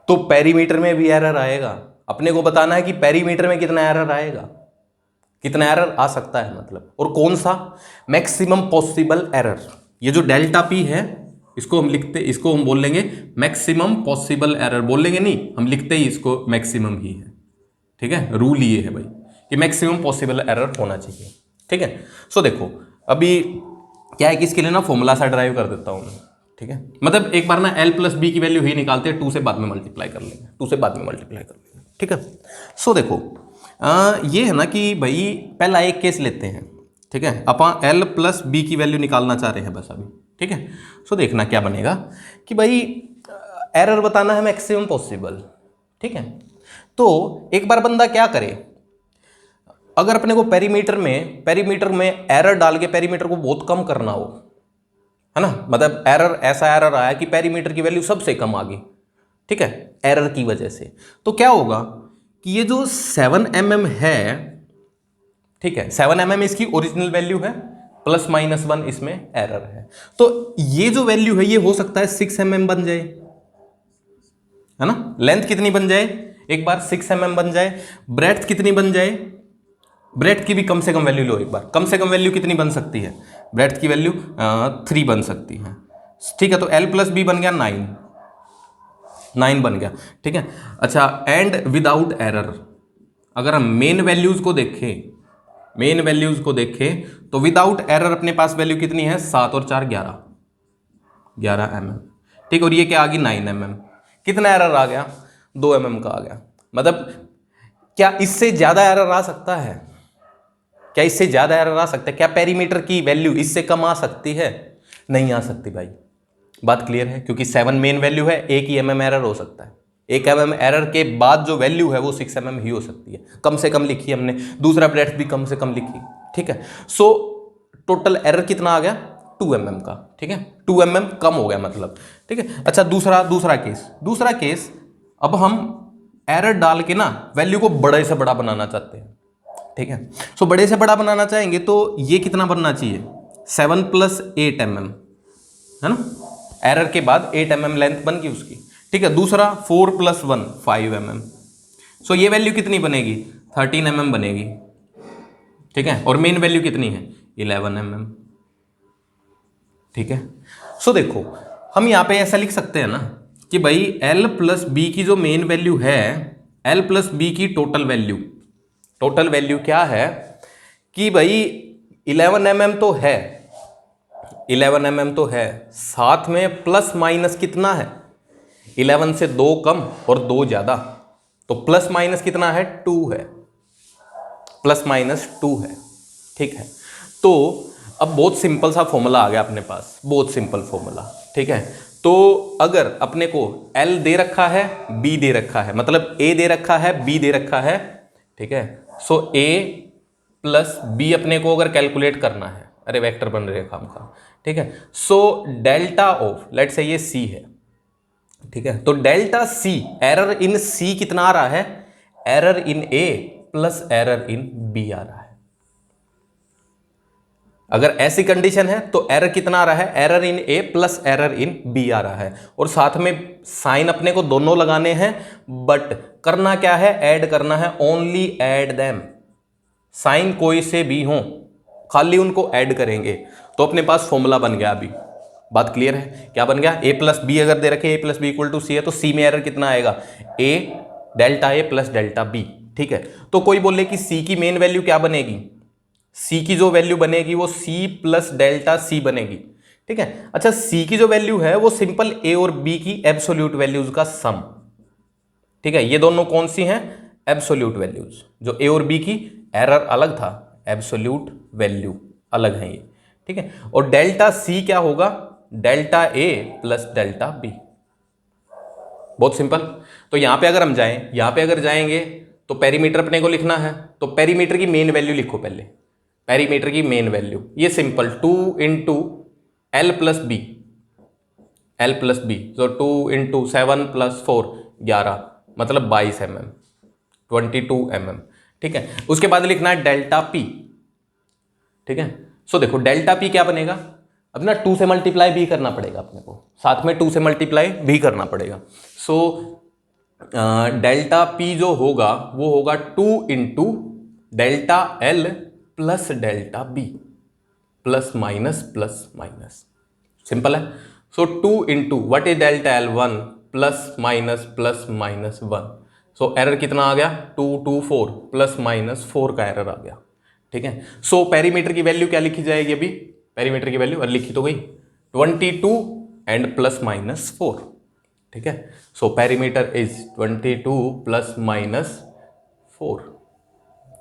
तो पेरीमीटर में भी एरर आएगा। अपने को बताना है कि पेरीमीटर में कितना एरर आएगा, कितना एरर आ सकता है मतलब, और कौन सा, मैक्सिमम पॉसिबल एरर। ये जो डेल्टा पी है इसको हम लिखते, इसको हम बोल लेंगे मैक्सिमम पॉसिबल एरर, बोल लेंगे नहीं, हम लिखते ही इसको मैक्सिमम ही है, ठीक है। रूल ये है भाई कि मैक्सिमम पॉसिबल एरर होना चाहिए, ठीक है। सो देखो अभी क्या है कि इसके लिए ना फॉर्मूला सा ड्राइव कर देता हूं मैं, ठीक है, मतलब एक बार ना L प्लस बी की वैल्यू ही निकालते हैं, 2 से बाद में मल्टीप्लाई कर लेंगे, 2 से बाद में मल्टीप्लाई कर लेंगे, ठीक है। सो देखो ये है ना कि भाई पहला एक केस लेते हैं, ठीक है, अपन L प्लस बी की वैल्यू निकालना चाह रहे हैं बस अभी, ठीक है। सो देखना क्या बनेगा कि भाई एरर बताना है मैक्सिमम पॉसिबल, ठीक है। तो एक बार बंदा क्या करे, अगर अपने को पेरीमीटर में एरर डाल के पेरीमीटर को बहुत कम करना हो, है ना, मतलब एरर, ऐसा एरर आया कि पेरीमीटर की वैल्यू सबसे कम आ गई, ठीक है, एरर की वजह से, तो क्या होगा कि ये जो 7 mm है, ठीक है, 7 mm इसकी ओरिजिनल वैल्यू है, प्लस माइनस 1 इसमें एरर है, तो ये जो वैल्यू है ये हो सकता है 6 mm बन जाए, है ना, लेंथ कितनी बन जाए, एक बार 6 mm बन जाए, ब्रेड्थ कितनी बन जाए, ब्रेड्थ की भी कम से कम वैल्यू लो एक बार, कम से कम वैल्यू कितनी बन सकती है, ब्रेड्थ की वैल्यू 3 बन सकती है, ठीक है, तो L प्लस बी बन गया 9 बन गया, ठीक है। अच्छा, एंड विदाउट एरर, अगर हम मेन वैल्यूज को देखें तो विदाउट एरर अपने पास वैल्यू कितनी है, 7 और 4 11 mm, ठीक, और ये क्या आ गई 9 mm, कितना एरर आ गया, 2 mm का आ गया। मतलब क्या इससे ज्यादा एरर आ सकता है, क्या इससे ज्यादा एरर आ सकता है, क्या पेरीमीटर की वैल्यू इससे कम आ सकती है, नहीं आ सकती भाई, बात क्लियर है, क्योंकि 7 मेन वैल्यू है, 1 ही mm एरर हो सकता है, 1 mm एरर के बाद जो वैल्यू है वो 6 mm ही हो सकती है, कम से कम लिखी हमने, दूसरा ब्रेड्थ भी कम से कम लिखी, ठीक है। सो टोटल एरर कितना आ गया, 2 mm का, ठीक है, 2 mm कम हो गया मतलब, ठीक है। अच्छा, दूसरा केस अब हम एरर डाल के ना वैल्यू को बड़े से बड़ा बनाना चाहते हैं, ठीक है। सो बड़े से बड़ा बनाना चाहेंगे तो ये कितना बनना चाहिए, 7 + 8 mm, है ना, एरर के बाद 8 mm लेंथ बन गई उसकी, ठीक है। दूसरा 4 + 1 5 mm, सो ये वैल्यू कितनी बनेगी 13 mm बनेगी, ठीक है। और मेन वैल्यू कितनी है 11 mm, ठीक है। सो देखो हम यहाँ पे ऐसा लिख सकते हैं ना कि भाई L + B की जो मेन वैल्यू है, L + B की टोटल वैल्यू क्या है कि भाई 11 mm तो है, 11 mm तो है, साथ में प्लस माइनस कितना है 11 से 2 कम और 2 ज्यादा, तो प्लस माइनस कितना है 2 है, प्लस माइनस 2 है, ठीक है। तो अब बहुत सिंपल सा फॉर्मूला आ गया अपने पास, बहुत सिंपल फॉर्मूला, ठीक है। तो अगर अपने को L दे रखा है, B दे रखा है, मतलब A दे रखा है, B दे रखा है, ठीक है। सो A + B अपने को अगर कैलकुलेट करना है, अरे वेक्टर बन रहे काम का, ठीक है। सो डेल्टा ऑफ लेट से ये C है, ठीक है। तो delta C, error in C कितना आ रहा है, error in A + error in B आ रहा है। अगर ऐसी कंडीशन है तो एरर कितना आ रहा है, error in A + error in B आ रहा है, और साथ में साइन अपने को दोनों लगाने हैं, बट करना क्या है, ऐड करना है, ओनली ऐड देम, साइन कोई से भी हो खाली उनको ऐड करेंगे, तो अपने पास फॉर्मूला बन गया। अभी बात क्लियर है, क्या बन गया, A + B अगर दे रखे A + B = C है तो C में एरर कितना आएगा, A delta A + delta B, ठीक है। तो कोई बोले कि C की मेन वैल्यू क्या बनेगी, C की जो वैल्यू बनेगी वो C + डेल्टा C बनेगी, ठीक है। अच्छा C की जो वैल्यू है वो सिंपल A और B की एब्सोल्यूट वैल्यूज का सम, ठीक है। ये दोनों कौन सी हैं, एब्सोल्यूट वैल्यूज, जो A और B की एरर अलग था, एब्सोल्यूट वैल्यू अलग है ये, ठीक है। और डेल्टा C क्या होगा, डेल्टा A + डेल्टा B, बहुत सिंपल। तो यहां पे अगर हम जाएं, यहां पे अगर जाएंगे तो पेरीमीटर अपने को लिखना है, तो पेरीमीटर की मेन वैल्यू लिखो पहले, पेरीमीटर की मेन वैल्यू ये simple 2 × L + B, L + B, तो 2 × 7 + 4 11, मतलब 22 mm, 22 mm, ठीक है। उसके बाद लिखना है डेल्टा P, ठीक है। सो देखो डेल्टा P क्या बनेगा, अब ना 2 से मल्टीप्लाई भी करना पड़ेगा अपने को, साथ में 2 से मल्टीप्लाई भी करना पड़ेगा। सो डेल्टा P जो होगा वो होगा 2 × delta L + delta B, plus minus, simple है। सो 2 × what is delta L1 +- 1, so error कितना आ गया 2 2 4 +- का एरर आ गया, ठीक है। सो पेरीमीटर की वैल्यू क्या लिखी जाएगी, अभी पेरीमीटर की वैल्यू लिखी तो गई 22 एंड +- 4, ठीक है। सो पेरीमीटर इज 22 +- 4,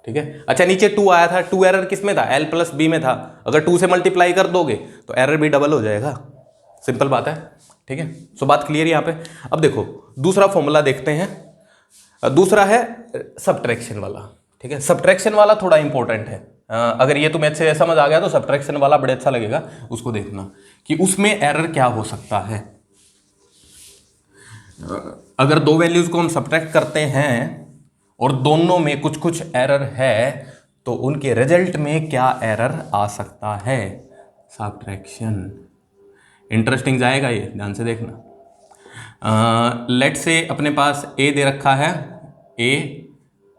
ठीक है। अच्छा नीचे 2 आया था, 2 एरर किस में था, L + B में था, अगर 2 से मल्टीप्लाई कर दोगे तो एरर भी डबल हो जाएगा, सिंपल बात है, ठीक है। सो बात क्लियर यहां पे। अब देखो दूसरा फॉर्मूला देखते हैं, दूसरा है सब्ट्रैक्शन वाला, ठीक है। सब्ट्रैक्शन वाला थोड़ा इंपॉर्टेंट है, अगर ये तुम्हें अच्छे से समझ आ गया तो सब्ट्रैक्शन वाला बड़े अच्छा लगेगा, उसको देखना कि उसमें एरर क्या हो सकता है। अगर दो वैल्यूज को हम सब्ट्रैक्ट करते हैं और दोनों में कुछ कुछ एरर है तो उनके रिजल्ट में क्या एरर आ सकता है, सब्ट्रैक्शन इंटरेस्टिंग जाएगा ये, ध्यान से देखना। लेट से अपने पास A दे रखा है, A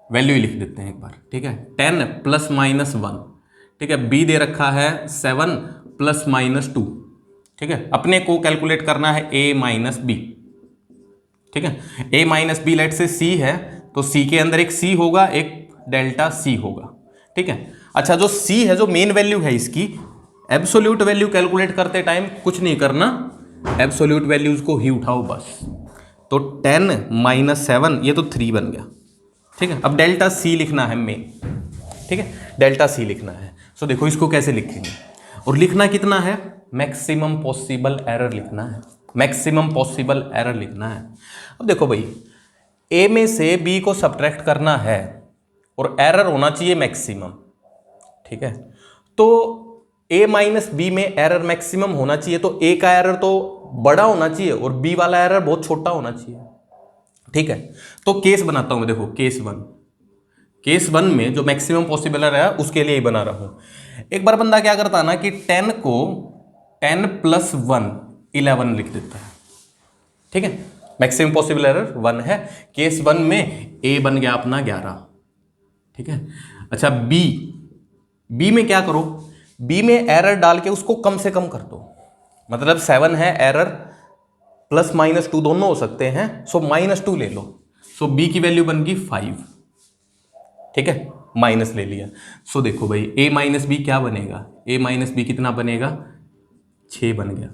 वैल्यू ही लिख देते हैं एक बार, ठीक है, 10 ± 1, ठीक है। B दे रखा है 7 ± 2, ठीक है। अपने को कैलकुलेट करना है A - B, ठीक है। A - B लेट से C है तो C के अंदर एक C होगा, एक डेल्टा C होगा, ठीक है। अच्छा जो C है, जो मेन वैल्यू है इसकी, एब्सोल्यूट वैल्यू कैलकुलेट करते टाइम कुछ नहीं करना, एब्सोल्यूट वैल्यूज को ही उठाओ बस। तो 10 - 7 ये तो 3 बन गया, ठीक है। अब डेल्टा C लिखना है मेन, ठीक है, डेल्टा C लिखना है। सो देखो इसको कैसे लिखेंगे, और लिखना कितना है, मैक्सिमम पॉसिबल एरर लिखना है, मैक्सिमम पॉसिबल एरर लिखना है। अब देखो भाई A में से B को सब्ट्रैक्ट करना है और एरर होना चाहिए मैक्सिमम, ठीक है। तो A - B में एरर मैक्सिमम होना चाहिए, तो A का एरर तो बड़ा होना चाहिए और B वाला एरर बहुत छोटा होना चाहिए, ठीक है। तो केस बनाता हूं मैं, देखो केस वन में जो मैक्सिमम पॉसिबल एरर है उसके लिए ही बना रहा हूं। एक बार बंदा क्या करता ना कि 10 को 10 + 1 11 लिख देता है। ठीक है, मैक्सिमम पॉसिबल एरर 1 है। केस 1 में ए बन गया अपना 11। ठीक है, अच्छा बी में क्या करो, बी में एरर डाल के उसको कम से कम कर दो। मतलब 7 है, एरर प्लस माइनस 2 दोनों हो सकते हैं, सो -2 ले लो। सो बी की वैल्यू बन गई 5। ठीक है, माइनस ले लिया। सो देखो भाई a माइनस बी क्या बनेगा, a माइनस बी कितना बनेगा, 6 बन गया।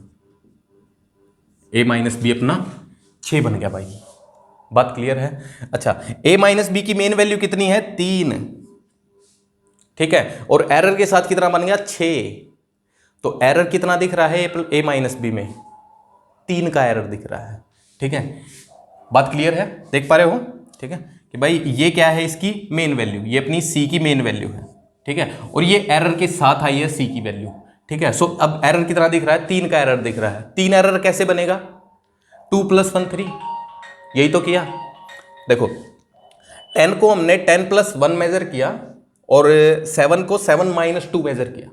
a माइनस बी अपना 6 बन गया भाई, बात क्लियर है। अच्छा, a माइनस बी की मेन वैल्यू कितनी है, 3। ठीक है, और एरर के साथ कितना बन गया, 6। तो एरर कितना दिख रहा है a माइनस बी में, 3 का एरर दिख रहा है। ठीक है, बात क्लियर है, देख पा रहे हो। ठीक है कि भाई ये क्या है, इसकी मेन वैल्यू, ये अपनी c की मेन वैल्यू है। ठीक है, और ये एरर के साथ आई है c की वैल्यू। ठीक है, सो अब एरर कितना दिख रहा है, 3 का एरर दिख रहा है। 3 एरर कैसे बनेगा, 2 + 1 3, यही तो किया। देखो 10 को हमने 10 + 1 मेजर किया और 7 को 7 - 2 मेजर किया,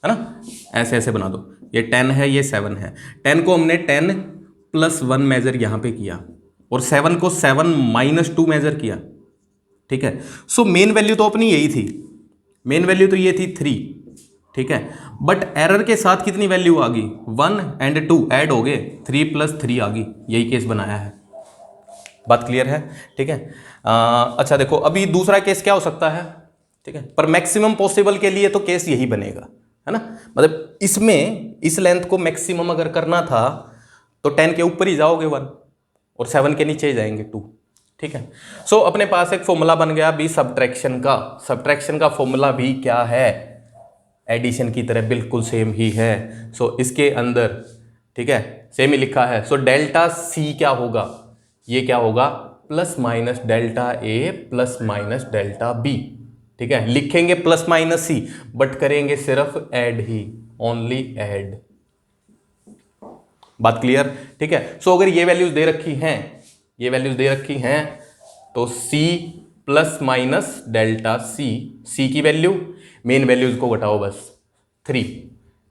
है ना। ऐसे ऐसे बना दो, ये 10 है, ये 7 है। 10 को हमने 10 + 1 मेजर यहां पे किया और 7 को 7 - 2 मेजर किया। ठीक है, सो मेन वैल्यू तो अपनी यही थी, मेन वैल्यू तो ये थी 3। ठीक है, बट एरर के साथ कितनी वैल्यू आ गई, 1 और 2 ऐड हो गए, 3 + 3 आ गई, यही केस बनाया है। बात क्लियर है। ठीक है, अच्छा देखो अभी दूसरा केस क्या हो सकता है। ठीक है, पर मैक्सिमम पॉसिबल के लिए तो केस यही बनेगा, है ना। मतलब इसमें इस लेंथ को मैक्सिमम अगर करना था तो 10 के ऊपर ही जाओगे 1 और 7 के नीचे ही जाएंगे 2। ठीक है, सो अपने पास एक फॉर्मूला बन गया भी सब्ट्रैक्शन का। सब्ट्रैक्शन का फॉर्मूला भी क्या है, एडिशन की तरह बिल्कुल सेम ही है। सो इसके अंदर, ठीक है, सेम ही लिखा है। सो डेल्टा सी क्या होगा, ये क्या होगा, ± डेल्टा ए ± डेल्टा बी। ठीक है, लिखेंगे ± सी बट करेंगे सिर्फ ऐड ही, ओनली ऐड। बात क्लियर। ठीक है, सो अगर ये वैल्यूज दे रखी हैं, ये वैल्यूज दे रखी हैं तो c ± डेल्टा सी की वैल्यू, मेन वैल्यूज को घटाओ बस 3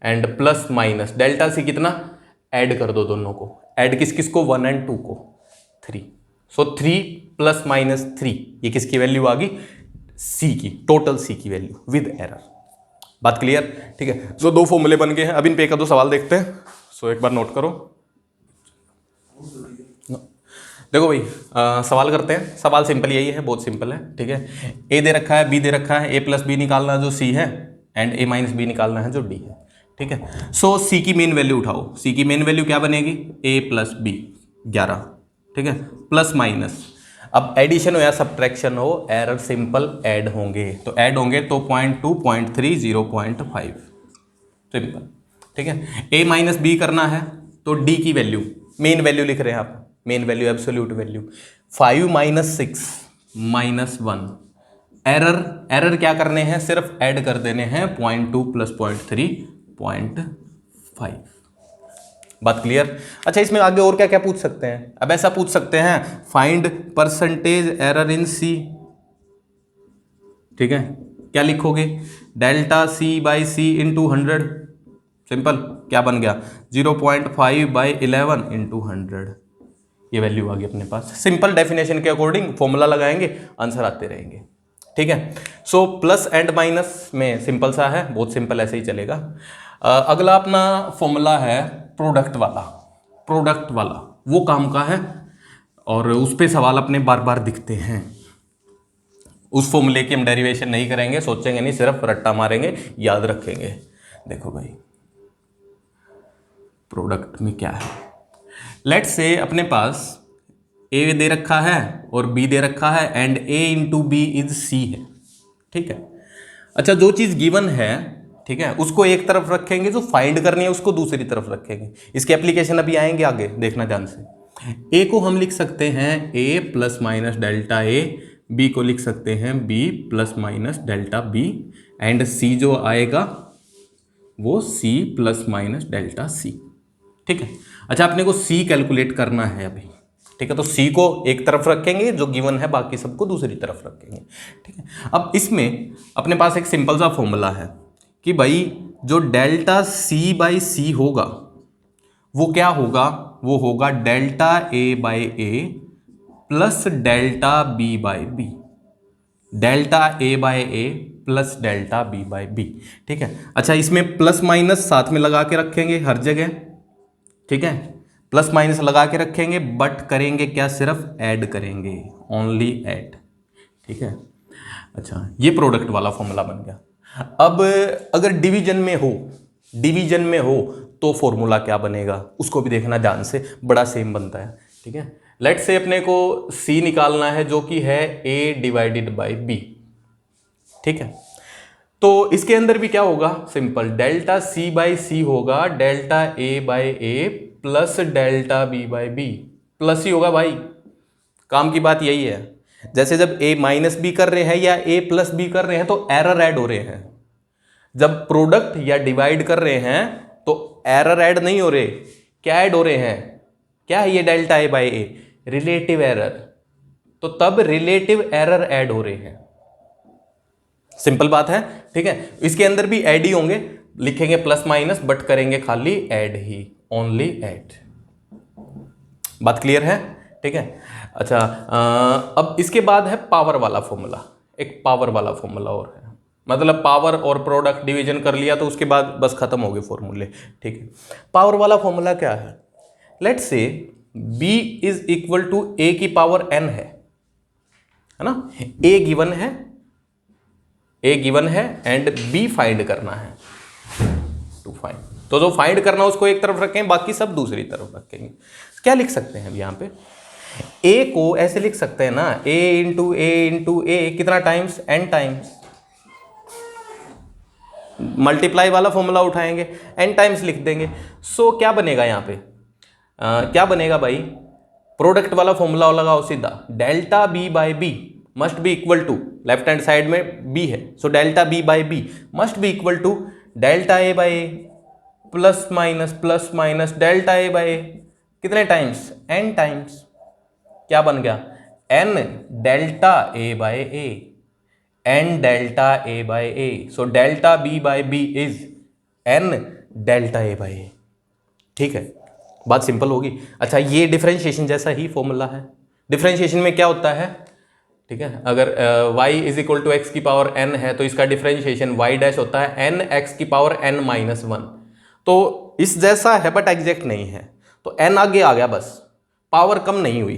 एंड ± डेल्टा सी कितना, ऐड कर दो दोनों को। ऐड किस किस को, 1 और 2 को, 3। सो 3 ± 3, ये किसकी वैल्यू आ गई, c की, टोटल c की वैल्यू विद एरर। बात क्लियर। ठीक है, सो 2 फॉर्मूले बन गए हैं। अब इन पे एक दो सवाल देखते हैं। सो एक बार नोट करो। देखो भाई सवाल करते हैं। सवाल सिंपल यही है, बहुत सिंपल है। ठीक है, a दे रखा है, b दे रखा है, a + b निकालना जो c है एंड a - b निकालना है जो d है। ठीक है, सो c की मेन वैल्यू उठाओ। c की मेन वैल्यू क्या बनेगी, a + b 11। ठीक है, प्लस माइनस, अब एडिशन हो या सब्ट्रैक्शन हो, एरर सिंपल ऐड होंगे, तो ऐड होंगे तो 0.2 0.3 0.5 सिंपल। ठीक है, a - b करना है तो d की वैल्यू, मेन वैल्यू लिख रहे हैं आप, main value absolute value, 5 - 6 -1। Error क्या करने हैं, सिर्फ ऐड कर देने हैं, 0.2 + 0.3 0.5। बात क्लियर। अच्छा, इसमें आगे और क्या क्या पूछ सकते हैं। अब ऐसा पूछ सकते हैं, फाइंड परसेंटेज एरर इन सी। ठीक है, क्या लिखोगे, डेल्टा c/c × 100। सिंपल, क्या बन गया, 0.5/11 × 100। ये वैल्यू आ गई अपने पास। सिंपल डेफिनेशन के अकॉर्डिंग फॉर्मूला लगाएंगे, आंसर आते रहेंगे। ठीक है, सो प्लस एंड माइनस में सिंपल सा है, बहुत सिंपल, ऐसे ही चलेगा। अगला अपना फॉर्मूला है प्रोडक्ट वाला। प्रोडक्ट वाला वो काम का है और उस पर सवाल अपने बार बार दिखते हैं। उस फॉर्मूले की हम डेरिवेशन नहीं करेंगे, सोचेंगे नहीं, सिर्फ रट्टा मारेंगे, याद रखेंगे। देखो भाई प्रोडक्ट में क्या है, लेट्स से अपने पास ए दे रखा है और बी दे रखा है and a × b is c है। ठीक है, अच्छा जो चीज़ गिवन है, ठीक है, उसको एक तरफ रखेंगे, जो फाइंड करनी है उसको दूसरी तरफ रखेंगे। इसके एप्लीकेशन अभी आएंगे आगे, देखना ध्यान से। a को हम लिख सकते हैं a ± डेल्टा a, b को लिख सकते हैं b ± delta b and c जो आएगा वो c ± डेल्टा c। ठीक है, अच्छा अपने को c कैलकुलेट करना है अभी। ठीक है, तो c को एक तरफ रखेंगे जो गिवन है, बाकी सबको दूसरी तरफ रखेंगे। ठीक है, अब इसमें अपने पास एक सिंपल सा फॉर्मूला है कि भाई जो डेल्टा c/c होगा वो क्या होगा, वो होगा delta a by A plus delta b by b, delta a by A plus delta b by b. ठीक है, अच्छा इसमें प्लस माइनस साथ में लगा के रखेंगे हर जगह, ठीक है, प्लस माइनस लगा के रखेंगे, बट करेंगे क्या, सिर्फ ऐड करेंगे, ओनली ऐड। ठीक है, अच्छा ये प्रोडक्ट वाला फॉर्मूला बन गया। अब अगर डिवीजन में हो, डिवीजन में हो तो फॉर्मूला क्या बनेगा उसको भी देखना ध्यान से, बड़ा सेम बनता है। ठीक है, लेट से अपने को C निकालना है जो कि है A डिवाइडेड बाई B। ठीक है, तो इसके अंदर भी क्या होगा, simple delta C by C होगा delta A by A plus delta B by B, plus ही होगा भाई, काम की बात यही है। जैसे जब A माइनस B कर रहे हैं या A प्लस B कर रहे हैं तो एरर ऐड हो रहे हैं, जब प्रोडक्ट या डिवाइड कर रहे हैं तो एरर ऐड नहीं हो रहे, क्या ऐड हो रहे हैं, क्या है ये delta A by A, relative error, तो तब रिलेटिव एरर ऐड हो रहे हैं, सिंपल बात है। ठीक है, इसके अंदर भी ऐड ही होंगे, लिखेंगे प्लस माइनस बट करेंगे खाली ऐड ही, ओनली ऐड। बात क्लियर है? ठीक है, अच्छा अब इसके बाद है पावर वाला फॉर्मूला, एक पावर वाला फॉर्मूला और है, मतलब पावर और प्रोडक्ट डिवीजन कर लिया तो उसके बाद बस खत्म हो गए फॉर्मूले। ठीक है, पावर वाला फॉर्मूला क्या है, let say b is equal to a की पावर n है ना, a गिवन है एंड b फाइंड करना है, टू फाइंड, तो जो फाइंड करना उसको एक तरफ रखें, बाकी सब दूसरी तरफ रखेंगे। क्या लिख सकते हैं अब यहाँ पे, a को ऐसे लिख सकते हैं ना, a इंटू a कितना टाइम्स, n टाइम्स, मल्टीप्लाई वाला फॉर्मूला उठाएंगे n टाइम्स लिख देंगे। सो क्या बनेगा यहाँ पे, क्या बनेगा भाई, प्रोडक्ट वाला फॉर्मूला लगाओ सीधा, delta b by B must be equal to, left hand side में b है, so delta b by B must be equal to delta a by A plus minus delta a by A, कितने times, n times, क्या बन गया, n delta a by A, n delta a by A, so delta b by B is n delta a by ए। ठीक है, बात simple होगी। अच्छा ये डिफरेंशिएशन जैसा ही फॉर्मूला है, डिफरेंशिएशन में क्या होता है, ठीक है, अगर y is equal to x की पावर n है तो इसका डिफरेंशिएशन y डैश होता है n x की पावर n माइनस 1, तो इस जैसा है बट एग्जैक्ट नहीं है, तो n आगे आ गया, बस पावर कम नहीं हुई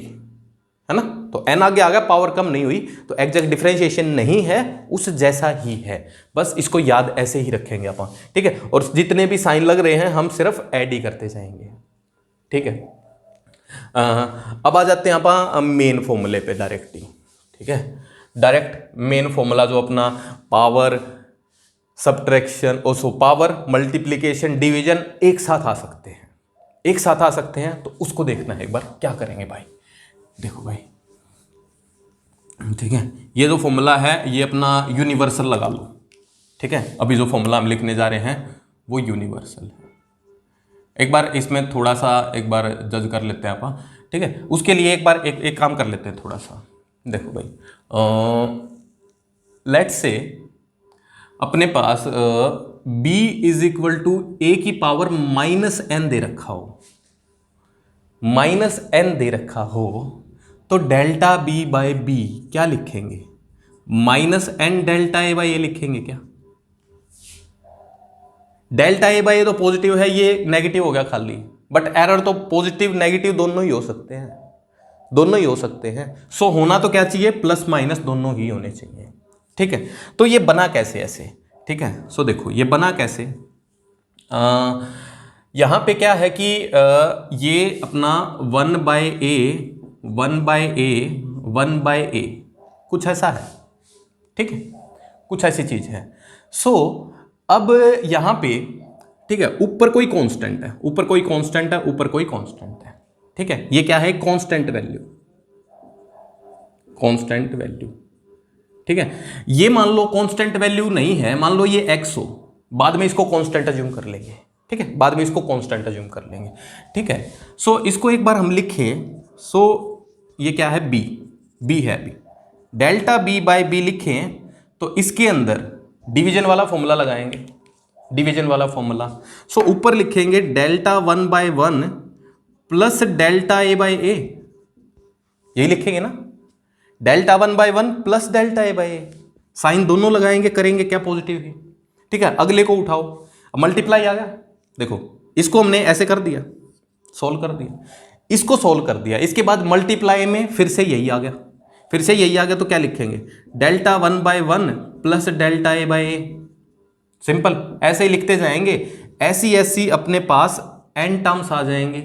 है ना, तो n आगे आ गया, पावर कम नहीं हुई, तो एग्जैक्ट डिफरेंशिएशन नहीं है, उस जैसा ही है, बस इसको याद ऐसे ही रखेंगे अपन। ठीक है, और जितने भी साइन लग रहे हैं हम सिर्फ ऐड ही करते जाएंगे। ठीक है, अब आ जाते हैं अपन मेन फॉर्मूले पे डायरेक्टली। ठीक है, डायरेक्ट मेन फॉर्मूला जो अपना पावर सब्ट्रैक्शन और सो पावर मल्टीप्लिकेशन डिवीजन एक साथ आ सकते हैं, एक साथ आ सकते हैं, तो उसको देखना है एक बार, क्या करेंगे भाई, देखो भाई। ठीक है, ये जो फॉर्मूला है ये अपना यूनिवर्सल लगा लो। ठीक है, अभी जो फॉर्मूला हम लिखने जा रहे हैं वो यूनिवर्सल है, एक बार इसमें थोड़ा सा एक बार जज कर लेते हैं अपन। ठीक है, उसके लिए एक बार एक काम कर लेते हैं थोड़ा सा, देखो भाई, लेट्स से अपने पास b is equal to a की पावर माइनस n दे रखा हो, माइनस n दे रखा हो, तो डेल्टा b बाई बी क्या लिखेंगे, minus n delta a by A लिखेंगे क्या, डेल्टा ए बाई ए तो पॉजिटिव है, ये नेगेटिव हो गया खाली, बट एरर तो पॉजिटिव नेगेटिव दोनों ही हो सकते हैं, दोनों ही हो सकते हैं। सो होना तो क्या चाहिए, प्लस माइनस दोनों ही होने चाहिए। ठीक है, तो ये बना कैसे ऐसे, ठीक है, सो देखो ये बना कैसे, यहाँ पे क्या है कि ये अपना 1 बाय ए कुछ ऐसा है। ठीक है, कुछ ऐसी चीज है। सो अब यहाँ पे ठीक है, ऊपर कोई कांस्टेंट है, ऊपर कोई कांस्टेंट है, ऊपर कोई कांस्टेंट है। ठीक है, ये क्या है, कांस्टेंट वैल्यू, कांस्टेंट वैल्यू। ठीक है, ये मान लो कांस्टेंट वैल्यू नहीं है, मान लो ये x हो, बाद में इसको कांस्टेंट अज्यूम कर लेंगे। ठीक है, बाद में इसको कांस्टेंट अज्यूम कर लेंगे। ठीक है, सो इसको एक बार हम लिखें, सो ये क्या है, b है, b delta b by b लिखें, तो इसके अंदर डिवीजन वाला फॉर्मूला लगाएंगे। डिवीजन वाला फॉर्मूला। सो ऊपर लिखेंगे delta 1/1 plus delta a by a, यही लिखेंगे ना, delta 1/1 plus delta a by a, sign दोनों लगाएंगे, करेंगे क्या, पॉजिटिव ही। ठीक है, अगले को उठाओ, अब मल्टीप्लाई आ गया, देखो इसको हमने ऐसे कर दिया, सोल्व कर दिया, इसको सोल्व कर दिया, इसके बाद मल्टीप्लाई में फिर से यही आ गया, फिर से यही आ गया, तो क्या लिखेंगे, delta 1/1 plus delta a by a, simple, ऐसे ही लिखते जाएंगे, ऐसी ऐसी अपने पास n टर्म्स आ जाएंगे,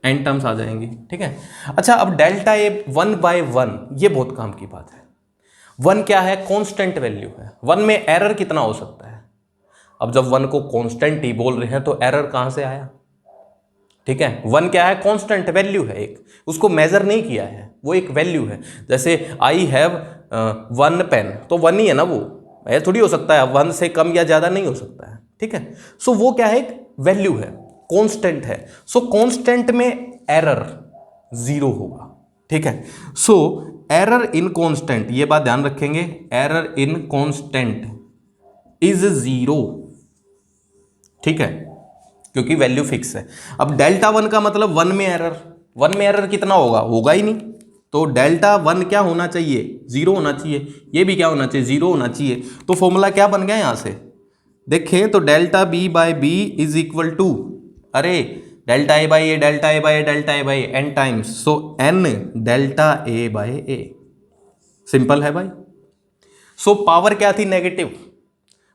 n टर्म्स आ जाएंगी। ठीक है, अच्छा अब डेल्टा ए 1/1, ये बहुत काम की बात है। 1 क्या है, कांस्टेंट वैल्यू है, 1 में एरर कितना हो सकता है, अब जब 1 को कांस्टेंट ही बोल रहे हैं तो एरर कहां से आया। ठीक है, 1 क्या है, कांस्टेंट वैल्यू है, एक उसको मेजर नहीं किया है, वो एक वैल्यू है। जैसे आई हैव 1 पेन, तो 1 ही है ना, वो ये थोड़ी हो सकता है 1 से कम या ज्यादा नहीं हो सकता है। ठीक है, सो वो क्या है, एक वैल्यू है, कांस्टेंट है, सो कांस्टेंट में एरर 0 होगा। ठीक है, सो एरर इन कांस्टेंट, ये बात ध्यान रखेंगे, एरर इन कांस्टेंट इज 0। ठीक है, क्योंकि वैल्यू फिक्स है। अब डेल्टा 1 का मतलब 1 में एरर, 1 में एरर कितना होगा, होगा ही नहीं, तो डेल्टा 1 क्या होना चाहिए, 0 होना चाहिए, ये भी क्या होना चाहिए, 0 होना चाहिए। तो फॉर्मूला क्या बन गया यहां से, देखें तो delta b by B is equal to, अरे delta a by a, delta a by a, delta a by n times, so n delta a by a, simple है भाई। सो पावर क्या थी, नेगेटिव,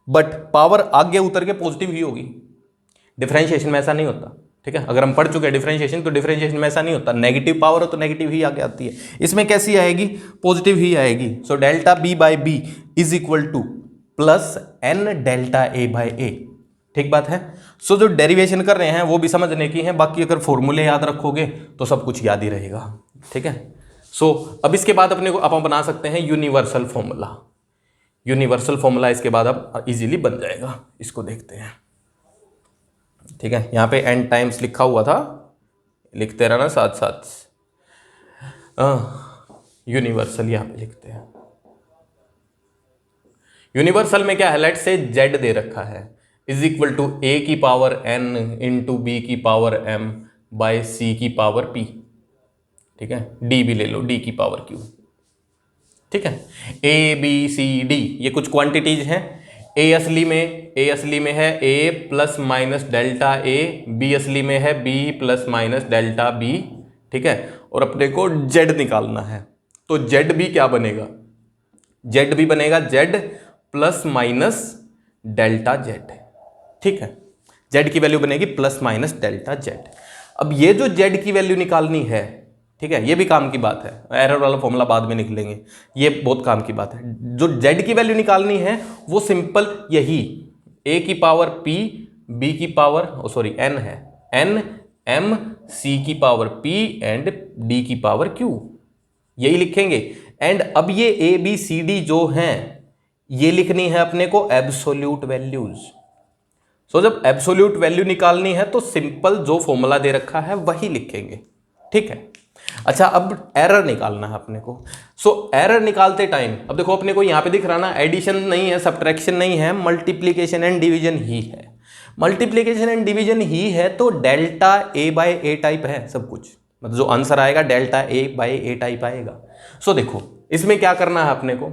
बट पावर आगे उतर के positive ही होगी, differentiation में ऐसा नहीं होता। ठीक है, अगर हम पढ़ चुके हैं डिफरेंशिएशन, तो डिफरेंशिएशन में ऐसा नहीं होता, नेगेटिव पावर हो तो नेगेटिव ही आगे आती है, इसमें कैसी आएगी, पॉजिटिव ही आएगी। So delta b by B is equal to plus n delta a by ए। ठीक बात है। सो जो डेरिवेशन कर रहे हैं वो भी समझने की है, बाकी अगर फॉर्मूले याद रखोगे तो सब कुछ याद ही रहेगा। ठीक है, सो अब इसके बाद अपने को अपन बना सकते हैं यूनिवर्सल फॉर्मूला, यूनिवर्सल फॉर्मूला इसके बाद अब इजीली बन जाएगा, इसको देखते हैं। ठीक है, यहाँ पे एन टाइम्स लिखा हुआ था, लिखते रहना साथ साथ, यूनिवर्सल यहाँ पे लिखते हैं। यूनिवर्सल में क्या है, लेट से जेड दे रखा है, इज इक्वल टू ए की पावर एन इंटू बी की पावर एम बाय सी की पावर पी। ठीक है, डी भी ले लो, डी की पावर क्यू। ठीक है, ए बी सी डी ये कुछ क्वांटिटीज हैं। ए असली में है a plus minus delta a, b असली में है b plus minus delta b. ठीक है, और अपने को जेड निकालना है, तो जेड भी क्या बनेगा, जेड भी बनेगा Z plus minus delta Z. ठीक है, जेड की वैल्यू बनेगी प्लस माइनस डेल्टा जेड। अब ये जो जेड की वैल्यू निकालनी है, ठीक है, ये भी काम की बात है, एरर वाला फॉर्मूला बाद में निकलेंगे, ये बहुत काम की बात है। जो जेड की वैल्यू निकालनी है वो सिंपल यही, ए की पावर पी, बी की पावर सॉरी एन है, एन एम सी की पावर पी एंड डी की पावर क्यू, यही लिखेंगे। एंड अब ये ए बी सी डी जो हैं ये लिखनी है अपने को एब्सोल्यूट वैल्यूज। सो जब एब्सोल्यूट वैल्यू निकालनी है तो सिंपल जो फॉर्मूला दे रखा है वही लिखेंगे। ठीक है, अच्छा अब एरर निकालना है अपने को। सो एरर निकालते टाइम अब देखो अपने को यहाँ पे दिख रहा ना, एडिशन नहीं है, सब्ट्रैक्शन नहीं है, मल्टीप्लीकेशन एंड डिवीजन ही है। मल्टीप्लीकेशन एंड डिवीजन ही है तो delta a by A type है सब कुछ, मतलब जो आंसर आएगा delta a by A type आएगा। सो देखो इसमें क्या करना है अपने को,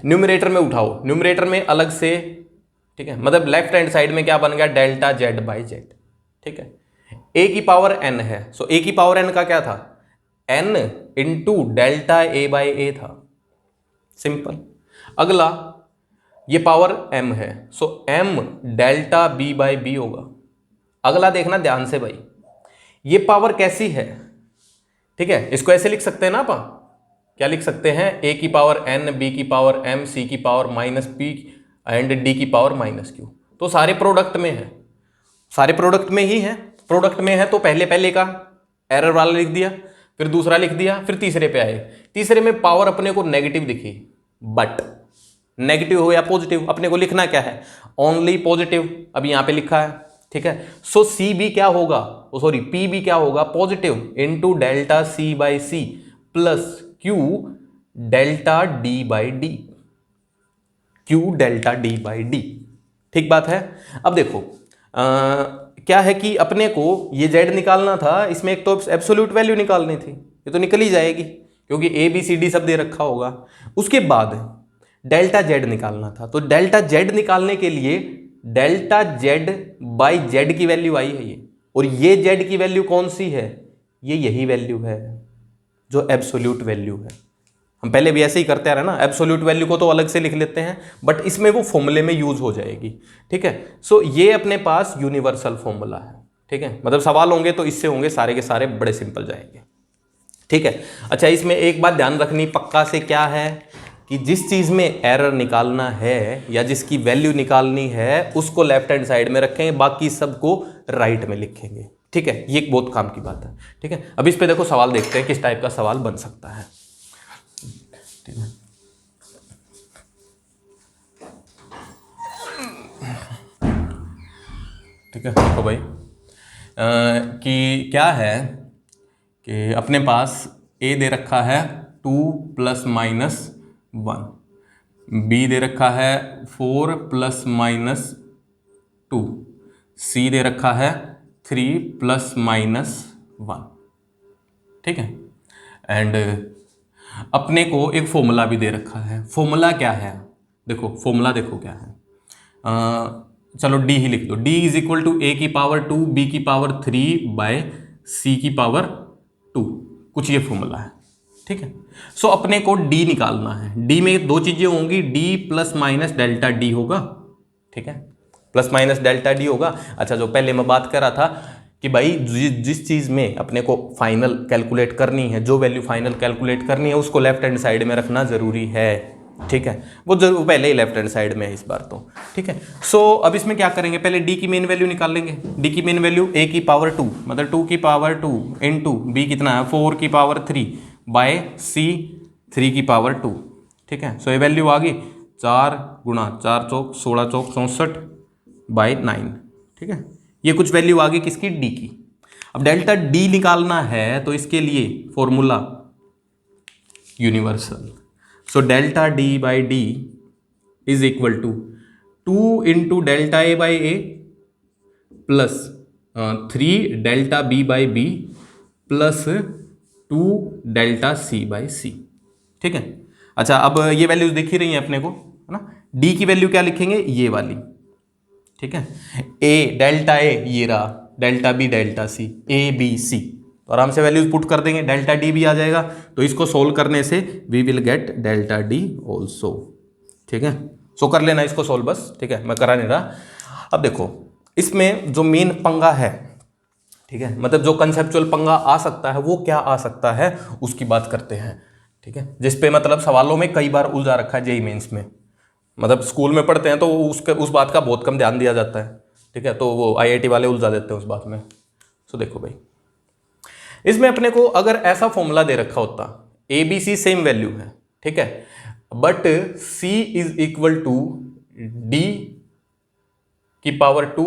न्यूमरेटर में उठाओ, न्यूमरेटर में अलग से, ठीक है, मतलब लेफ्ट हैंड साइड में क्या बन गया, डेल्टा जेड बाई जेड। ठीक है, ए की पावर एन है, सो ए की पावर एन का क्या था, n into delta a by a था, सिंपल। अगला ये पावर एम है, so m delta b by b होगा। अगला देखना ध्यान से भाई, ये पावर कैसी है, ठीक है, इसको ऐसे लिख सकते हैं ना आप, क्या लिख सकते हैं, ए की पावर एन, बी की पावर एम, सी की power minus P and D की पावर माइनस क्यू। तो सारे प्रोडक्ट में है, सारे प्रोडक्ट में ही है, प्रोडक्ट में है तो पहले का एरर वाला लिख दिया, फिर दूसरा लिख दिया, फिर तीसरे पे आए, तीसरे में पावर अपने को नेगेटिव दिखी, बट नेगेटिव हो या पॉजिटिव अपने को लिखना क्या है, ओनली पॉजिटिव, अब यहां पे लिखा है। ठीक है, सो सी बी क्या होगा, सॉरी पी बी क्या होगा, positive into delta c by c plus q delta d by d, q delta d by d. ठीक बात है। अब देखो क्या है कि अपने को ये z निकालना था, इसमें एक तो एब्सोल्यूट वैल्यू निकालनी थी, ये तो निकल ही जाएगी क्योंकि ए बी सी डी सब दे रखा होगा। उसके बाद डेल्टा z निकालना था, तो डेल्टा z निकालने के लिए डेल्टा z बाई जेड की वैल्यू आई है ये, और ये z की वैल्यू कौन सी है, ये यही वैल्यू है जो एब्सोल्यूट वैल्यू है। हम पहले भी ऐसे ही करते आ रहे हैं ना, एब्सोल्यूट वैल्यू को तो अलग से लिख लेते हैं बट इसमें वो फॉर्मूले में यूज हो जाएगी। ठीक है, सो ये अपने पास यूनिवर्सल फॉर्मूला है। ठीक है, मतलब सवाल होंगे तो इससे होंगे, सारे के सारे बड़े सिंपल जाएंगे। ठीक है, अच्छा इसमें एक बात ध्यान रखनी पक्का से, क्या है कि जिस चीज में एरर निकालना है या जिसकी वैल्यू निकालनी है उसको लेफ्ट हैंड साइड में रखेंगे, बाकी सबको राइट में लिखेंगे। ठीक है, ये एक बहुत काम की बात है। ठीक है, अब इस पे देखो सवाल देखते हैं किस टाइप का सवाल बन सकता है। ठीक है, ठीक है, देखो भाई कि क्या है कि अपने पास a दे रखा है 2 ± 1, b दे रखा है 4 ± 2, c दे रखा है 3 ± 1। ठीक है, एंड अपने को एक फॉर्मूला भी दे रखा है। फॉर्मूला क्या है, देखो फॉर्मूला देखो क्या है, चलो d ही लिख दो, d = a की पावर 2 b की पावर 3 c की पावर 2, कुछ ये फॉर्मूला है। ठीक है, सो अपने को d निकालना है। d में दो चीजें होंगी, d ± डेल्टा d होगा। ठीक है, ± डेल्टा d होगा। अच्छा, जो पहले मैं बात कर रहा था कि भाई जिस चीज में अपने को फाइनल कैलकुलेट करनी है, जो वैल्यू फाइनल कैलकुलेट करनी है उसको लेफ्ट हैंड साइड में रखना जरूरी है। ठीक है, वो जरूर पहले ही लेफ्ट हैंड साइड में है इस बार तो। ठीक है, सो अब इसमें क्या करेंगे, पहले d की मेन वैल्यू निकाल लेंगे। d की मेन वैल्यू a की पावर 2 मतलब 2 की पावर 2 इंटू b कितना है 4 की पावर 3 बाय c 3 की पावर 2। ठीक है, सो ये वैल्यू आ गई 4 गुणा 4 चौक 16 चौक 64 बाय 9। ठीक है, ये कुछ वैल्यू आ गई किसकी, d की। अब डेल्टा d निकालना है तो इसके लिए formula universal, so delta d by d is equal to 2 into delta a by a plus 3 delta b by b plus 2 delta c by c। ठीक है, अच्छा अब ये वैल्यूज दिख ही रही हैं अपने को, है ना। d की वैल्यू क्या लिखेंगे, ये वाली। ठीक है, a डेल्टा a ये रहा, delta b delta c, a b c, तो आराम से वैल्यूज पुट कर देंगे, डेल्टा d भी आ जाएगा। तो इसको सोल्व करने से we will get delta d also. ठीक है, सो कर लेना इसको सोल्व बस। ठीक है, मैं करा नहीं रहा। अब देखो इसमें जो मेन पंगा है, ठीक है, मतलब जो कंसेप्चुअल पंगा आ सकता है वो क्या आ सकता है उसकी बात करते हैं। ठीक है, जिसपे मतलब सवालों में कई बार उलझा रखा है जेईई मेंस में, मतलब स्कूल में पढ़ते हैं तो उस बात का बहुत कम ध्यान दिया जाता है। ठीक है, तो वो आईआईटी वाले उलझा देते हैं उस बात में। सो देखो भाई, इसमें अपने को अगर ऐसा फॉर्मूला दे रखा होता, a b c same value है, ठीक है, but c is equal to d की पावर 2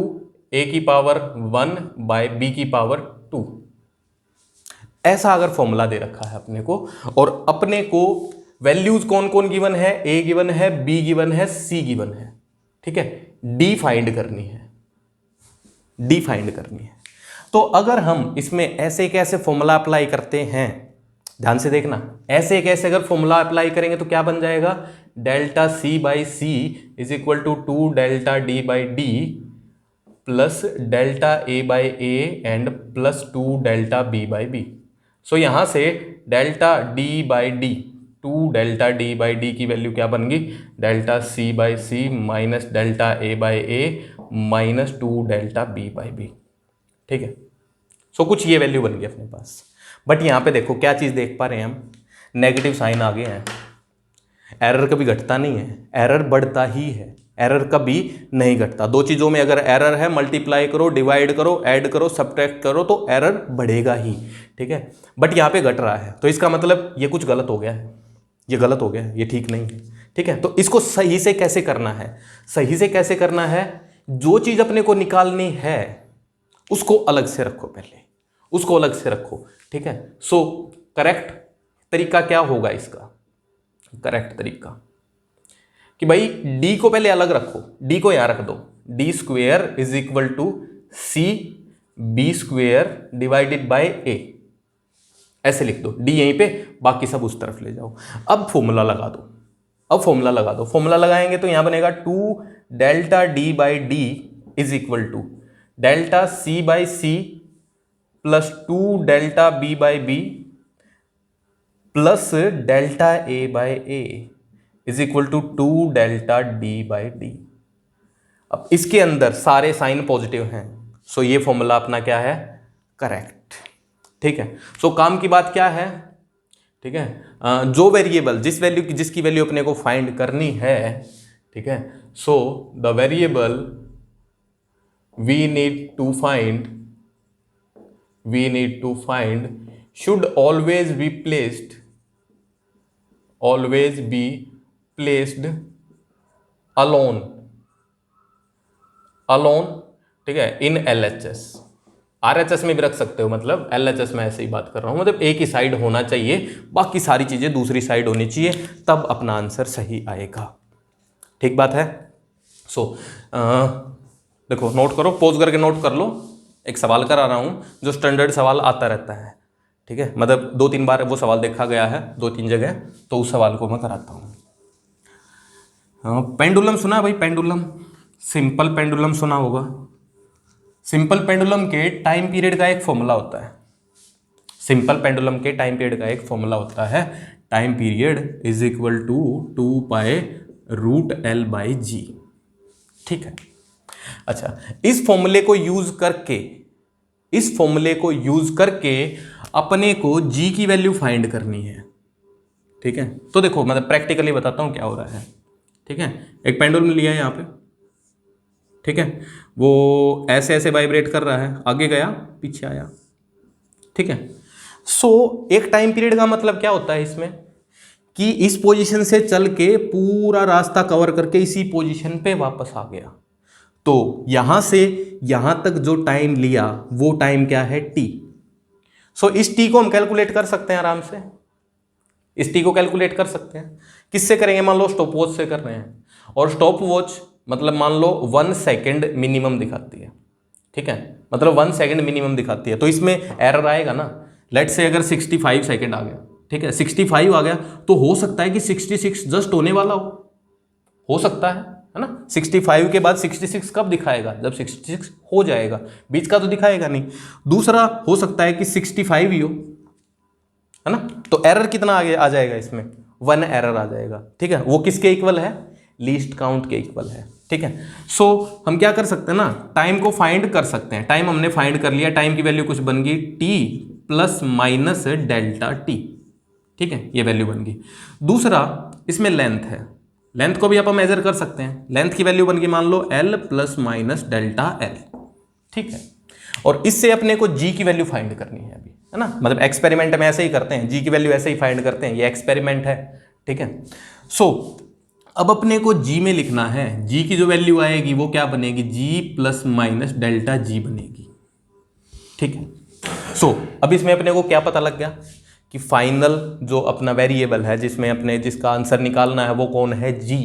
a की पावर 1 बाय b की पावर 2, ऐसा अगर फॉर्मूला दे रखा है अपने को, और अपने को वैल्यूज कौन कौन गिवन है, a गिवन है, b गिवन है, c गिवन है। ठीक है, d फाइंड करनी है, d फाइंड करनी है। तो अगर हम इसमें ऐसे कैसे फॉर्मूला अप्लाई करते हैं, ध्यान से देखना, ऐसे कैसे अगर फॉर्मूला अप्लाई करेंगे तो क्या बन जाएगा, delta c by c is equal to 2 delta d by d plus delta a by a and plus 2 delta b by b. So यहां से delta d by d 2 delta d by d की value क्या बन गई, delta c by c minus delta a by a minus 2 delta b by b. ठीक है, सो कुछ ये वैल्यू बन गई अपने पास। बट यहाँ पे देखो क्या चीज़ देख पा रहे हैं हम, नेगेटिव साइन आ गए हैं। एरर कभी घटता नहीं है, एरर बढ़ता ही है, एरर कभी नहीं घटता। दो चीज़ों में अगर एरर है, मल्टीप्लाई करो, डिवाइड करो, ऐड करो, सब्ट्रैक्ट करो तो एरर बढ़ेगा ही। ठीक है, बट यहाँ पे घट रहा है तो इसका मतलब ये कुछ गलत हो गया है, ये गलत हो गया है, ये ठीक नहीं है। ठीक है, तो इसको सही से कैसे करना है, सही से कैसे करना है, जो चीज़ अपने को निकालनी है उसको अलग से रखो, पहले उसको अलग से रखो। ठीक है, सो करेक्ट तरीका क्या होगा इसका, करेक्ट तरीका कि भाई d को पहले अलग रखो, d को यहां रख दो, d square is equal to c b square divided by a, ऐसे लिख दो। डी यहीं पे, बाकी सब उस तरफ ले जाओ। अब फॉर्मूला लगा दो, फॉर्मूला लगाएंगे तो यहां बनेगा 2 delta d by d is equal to delta c by c plus 2 delta b by b plus delta a by a is equal to 2 delta d by d. अब इसके अंदर सारे साइन पॉजिटिव हैं, सो ये फॉर्मूला अपना क्या है, correct. ठीक है, सो काम की बात क्या है, ठीक है, जो वेरिएबल जिसकी वैल्यू अपने को फाइंड करनी है, ठीक है, so the variable we need to find should always be placed alone, ठीक है, इन LHS। RHS में भी रख सकते हो, मतलब LHS में ऐसे ही बात कर रहा हूं, मतलब एक ही साइड होना चाहिए, बाकी सारी चीजें दूसरी साइड होनी चाहिए, तब अपना आंसर सही आएगा। ठीक बात है। सो देखो, नोट करो, पॉज करके नोट कर लो। एक सवाल करा रहा हूं जो स्टैंडर्ड सवाल आता रहता है, ठीक है, मतलब 2-3 बार वो सवाल देखा गया है 2-3 जगह, तो उस सवाल को मैं कराता हूं। पेंडुलम सुना भाई, पेंडुलम, सिंपल पेंडुलम सुना होगा। सिंपल पेंडुलम के टाइम पीरियड का एक फॉर्मूला होता है, time period is equal to 2 pi root l by जी। ठीक है, अच्छा, इस फॉर्मूले को यूज करके अपने को जी की वैल्यू फाइंड करनी है। ठीक है, तो देखो, मतलब प्रैक्टिकली बताता हूं क्या हो रहा है। ठीक है, एक पेंडुलम लिया है यहाँ पे, ठीक है, वो ऐसे ऐसे वाइब्रेट कर रहा है, आगे गया पीछे आया। ठीक है, सो एक टाइम पीरियड का मतलब क्या होता है इसमें, कि इस पोजीशन से चल के पूरा रास्ता कवर करके इसी पोजीशन पे वापस आ गया, तो यहां से यहां तक जो टाइम लिया वो टाइम क्या है, टी। सो इस टी को हम कैलकुलेट कर सकते हैं आराम से, इस टी को कैलकुलेट कर सकते हैं। किससे करेंगे, मान लो स्टॉप वॉच से कर रहे हैं, और स्टॉप वॉच मतलब मान लो 1 सेकेंड मिनिमम दिखाती है। ठीक है, मतलब 1 सेकेंड मिनिमम दिखाती है, तो इसमें एरर आएगा ना। लेट से अगर 65 सेकेंड आ गया, ठीक है, 65 आ गया, तो हो सकता है कि 66 जस्ट होने वाला हो सकता है ना। 65 के बाद 66 कब दिखाएगा, जब 66 हो जाएगा, बीच का तो दिखाएगा नहीं। दूसरा हो सकता है कि 65 ही हो, है ना, तो एरर कितना आगे आ जाएगा इसमें, 1 एरर आ जाएगा। ठीक है, वो किसके इक्वल है, लीस्ट काउंट के इक्वल है। ठीक है, सो हम क्या कर सकते हैं ना, टाइम को फाइंड कर सकते हैं। टाइम हमने फाइंड कर लिया, टाइम की वैल्यू कुछ बन गई T plus minus delta T. ठीक है, ये वैल्यू बन गई। दूसरा इसमें लेंथ है, लेंथ को भी आप मेजर कर सकते हैं। लेंथ की वैल्यू बन गई मान लो l plus minus delta l. ठीक है, और इससे अपने को जी की वैल्यू फाइंड करनी है अभी, है ना, मतलब एक्सपेरिमेंट में ऐसे ही करते हैं, जी की वैल्यू ऐसे ही फाइंड करते हैं, ये एक्सपेरिमेंट है। ठीक है, सो अब अपने को जी में लिखना है, जी की जो वैल्यू आएगी वो क्या बनेगी, जी प्लस माइनस डेल्टा जी बनेगी। ठीक है, सो अब इसमें अपने को क्या पता लग गया कि फाइनल जो अपना वेरिएबल है जिसका आंसर निकालना है वो कौन है, जी।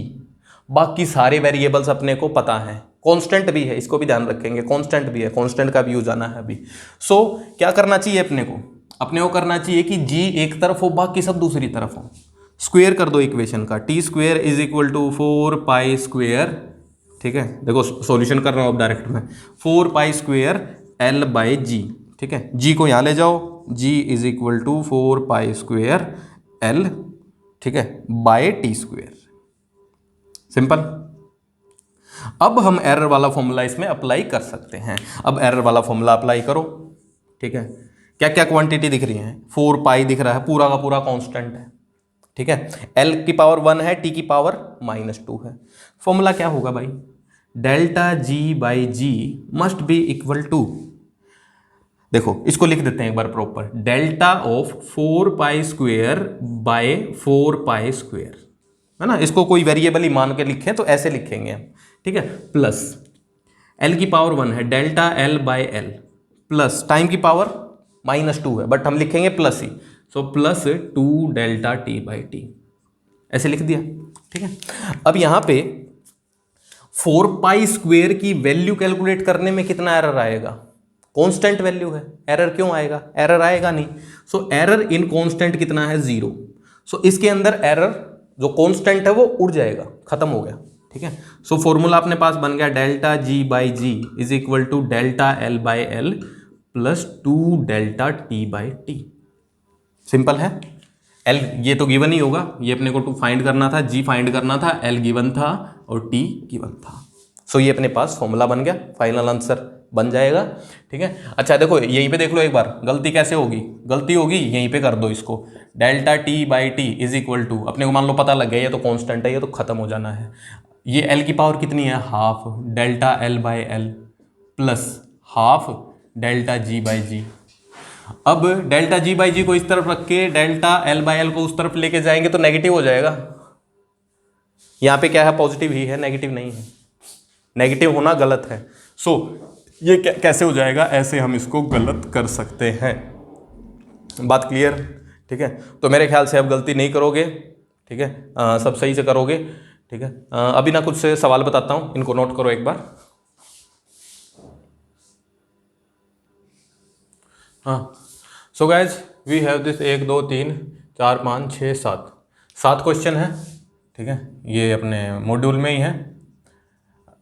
बाकी सारे वेरिएबल्स अपने को पता है, कांस्टेंट भी है, इसको भी ध्यान रखेंगे, कांस्टेंट भी है, कांस्टेंट का भी यूज आना है अभी। सो क्या करना चाहिए अपने को करना चाहिए कि जी एक तरफ हो, बाकी सब दूसरी तरफ हो। स्क्वायर कर दो इक्वेशन का, t square is equal to 4 pi square. ठीक है, देखो सॉल्यूशन कर रहा हूँ अब डायरेक्ट में, 4 पाई स्क्वायर एल बाई जी। ठीक है, जी को यहाँ ले जाओ, G is equal to 4 pi square L, ठीक है, बाय टी स्क्वायर। सिंपल। अब हम एरर वाला फॉर्मूला इसमें अप्लाई कर सकते हैं। अब एरर वाला फॉर्मूला अप्लाई करो। ठीक है, क्या क्या क्वांटिटी दिख रही है, 4 पाई दिख रहा है, पूरा का पूरा कांस्टेंट है। ठीक है, एल की पावर 1 है, टी की पावर -2 है। फॉर्मूला क्या होगा भाई, delta g by g must be equal to, देखो इसको लिख देते हैं एक बार proper, delta of 4 pi square by 4 pi square, है ना। इसको कोई वेरिएबल ही मान के लिखें तो ऐसे लिखेंगे हम। ठीक है, प्लस एल की पावर 1 है, delta L by L, plus time की पावर -2 है, बट हम लिखेंगे plus he, so plus 2 delta t by T, ऐसे लिख दिया। ठीक है, अब यहाँ पे 4 पाई स्क्वेयर की वैल्यू कैलकुलेट करने में कितना एरर आएगा? कांस्टेंट वैल्यू है, एरर क्यों आएगा? एरर आएगा नहीं। सो एरर इन कांस्टेंट कितना है? 0। सो इसके अंदर एरर जो कांस्टेंट है वो उड़ जाएगा, खत्म हो गया। ठीक है, सो फॉर्मूला अपने पास बन गया delta g by g is equal to delta l by l plus 2 delta t by t. Simple है। एल ये तो गिवन ही होगा, ये अपने को टू फाइंड करना था, जी फाइंड करना था, एल गिवन था और टी गिवन था। सो ये अपने पास फॉर्मूला बन गया, फाइनल आंसर बन जाएगा। ठीक है, अच्छा देखो यहीं पे देख लो एक बार, गलती कैसे होगी? गलती होगी यहीं पे कर दो इसको, delta t by t is equal to, अपने को मान लो पता लग गया ये तो कांस्टेंट है, ये तो खत्म हो जाना है। ये एल की पावर कितनी है? Half delta l by l plus half delta g by g. अब डेल्टा जी बाई जी को इस तरफ रख के डेल्टा एल बाई एल को उस तरफ लेके जाएंगे तो नेगेटिव हो जाएगा। यहां पे क्या है? पॉजिटिव ही है, नेगेटिव नहीं है। नेगेटिव होना गलत है। सो ये कैसे हो जाएगा? ऐसे हम इसको गलत कर सकते हैं। बात क्लियर? ठीक है, तो मेरे ख्याल से अब गलती नहीं करोगे। ठीक है, सब सही से करोगे। ठीक है, अभी ना कुछ से सवाल बताता हूं, इनको नोट करो एक बार। हाँ, so guys we have this 1 2 3 4 5 6 7 question है। ठीक है, ये अपने मॉड्यूल में ही है।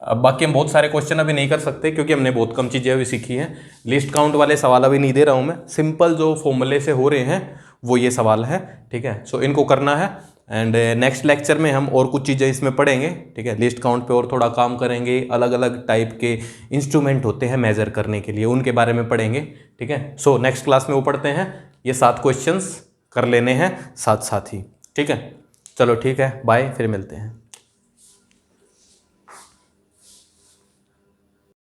अब बाकी हम बहुत सारे क्वेश्चन अभी नहीं कर सकते क्योंकि हमने बहुत कम चीज़ें अभी सीखी हैं। लिस्ट काउंट वाले सवाल अभी नहीं दे रहा हूँ मैं, सिंपल जो फॉर्मूले से हो रहे हैं वो ये सवाल है। ठीक है, सो इनको करना है एंड नेक्स्ट लेक्चर में हम और कुछ चीज़ें इसमें पढ़ेंगे। ठीक है, लिस्ट काउंट पे और थोड़ा काम करेंगे, अलग अलग टाइप के इंस्ट्रूमेंट होते हैं मेजर करने के लिए, उनके बारे में पढ़ेंगे। ठीक है, सो नेक्स्ट क्लास में वो पढ़ते हैं, ये 7 क्वेश्चंस कर लेने हैं साथ साथ ही। ठीक है, चलो ठीक है, बाय, फिर मिलते हैं।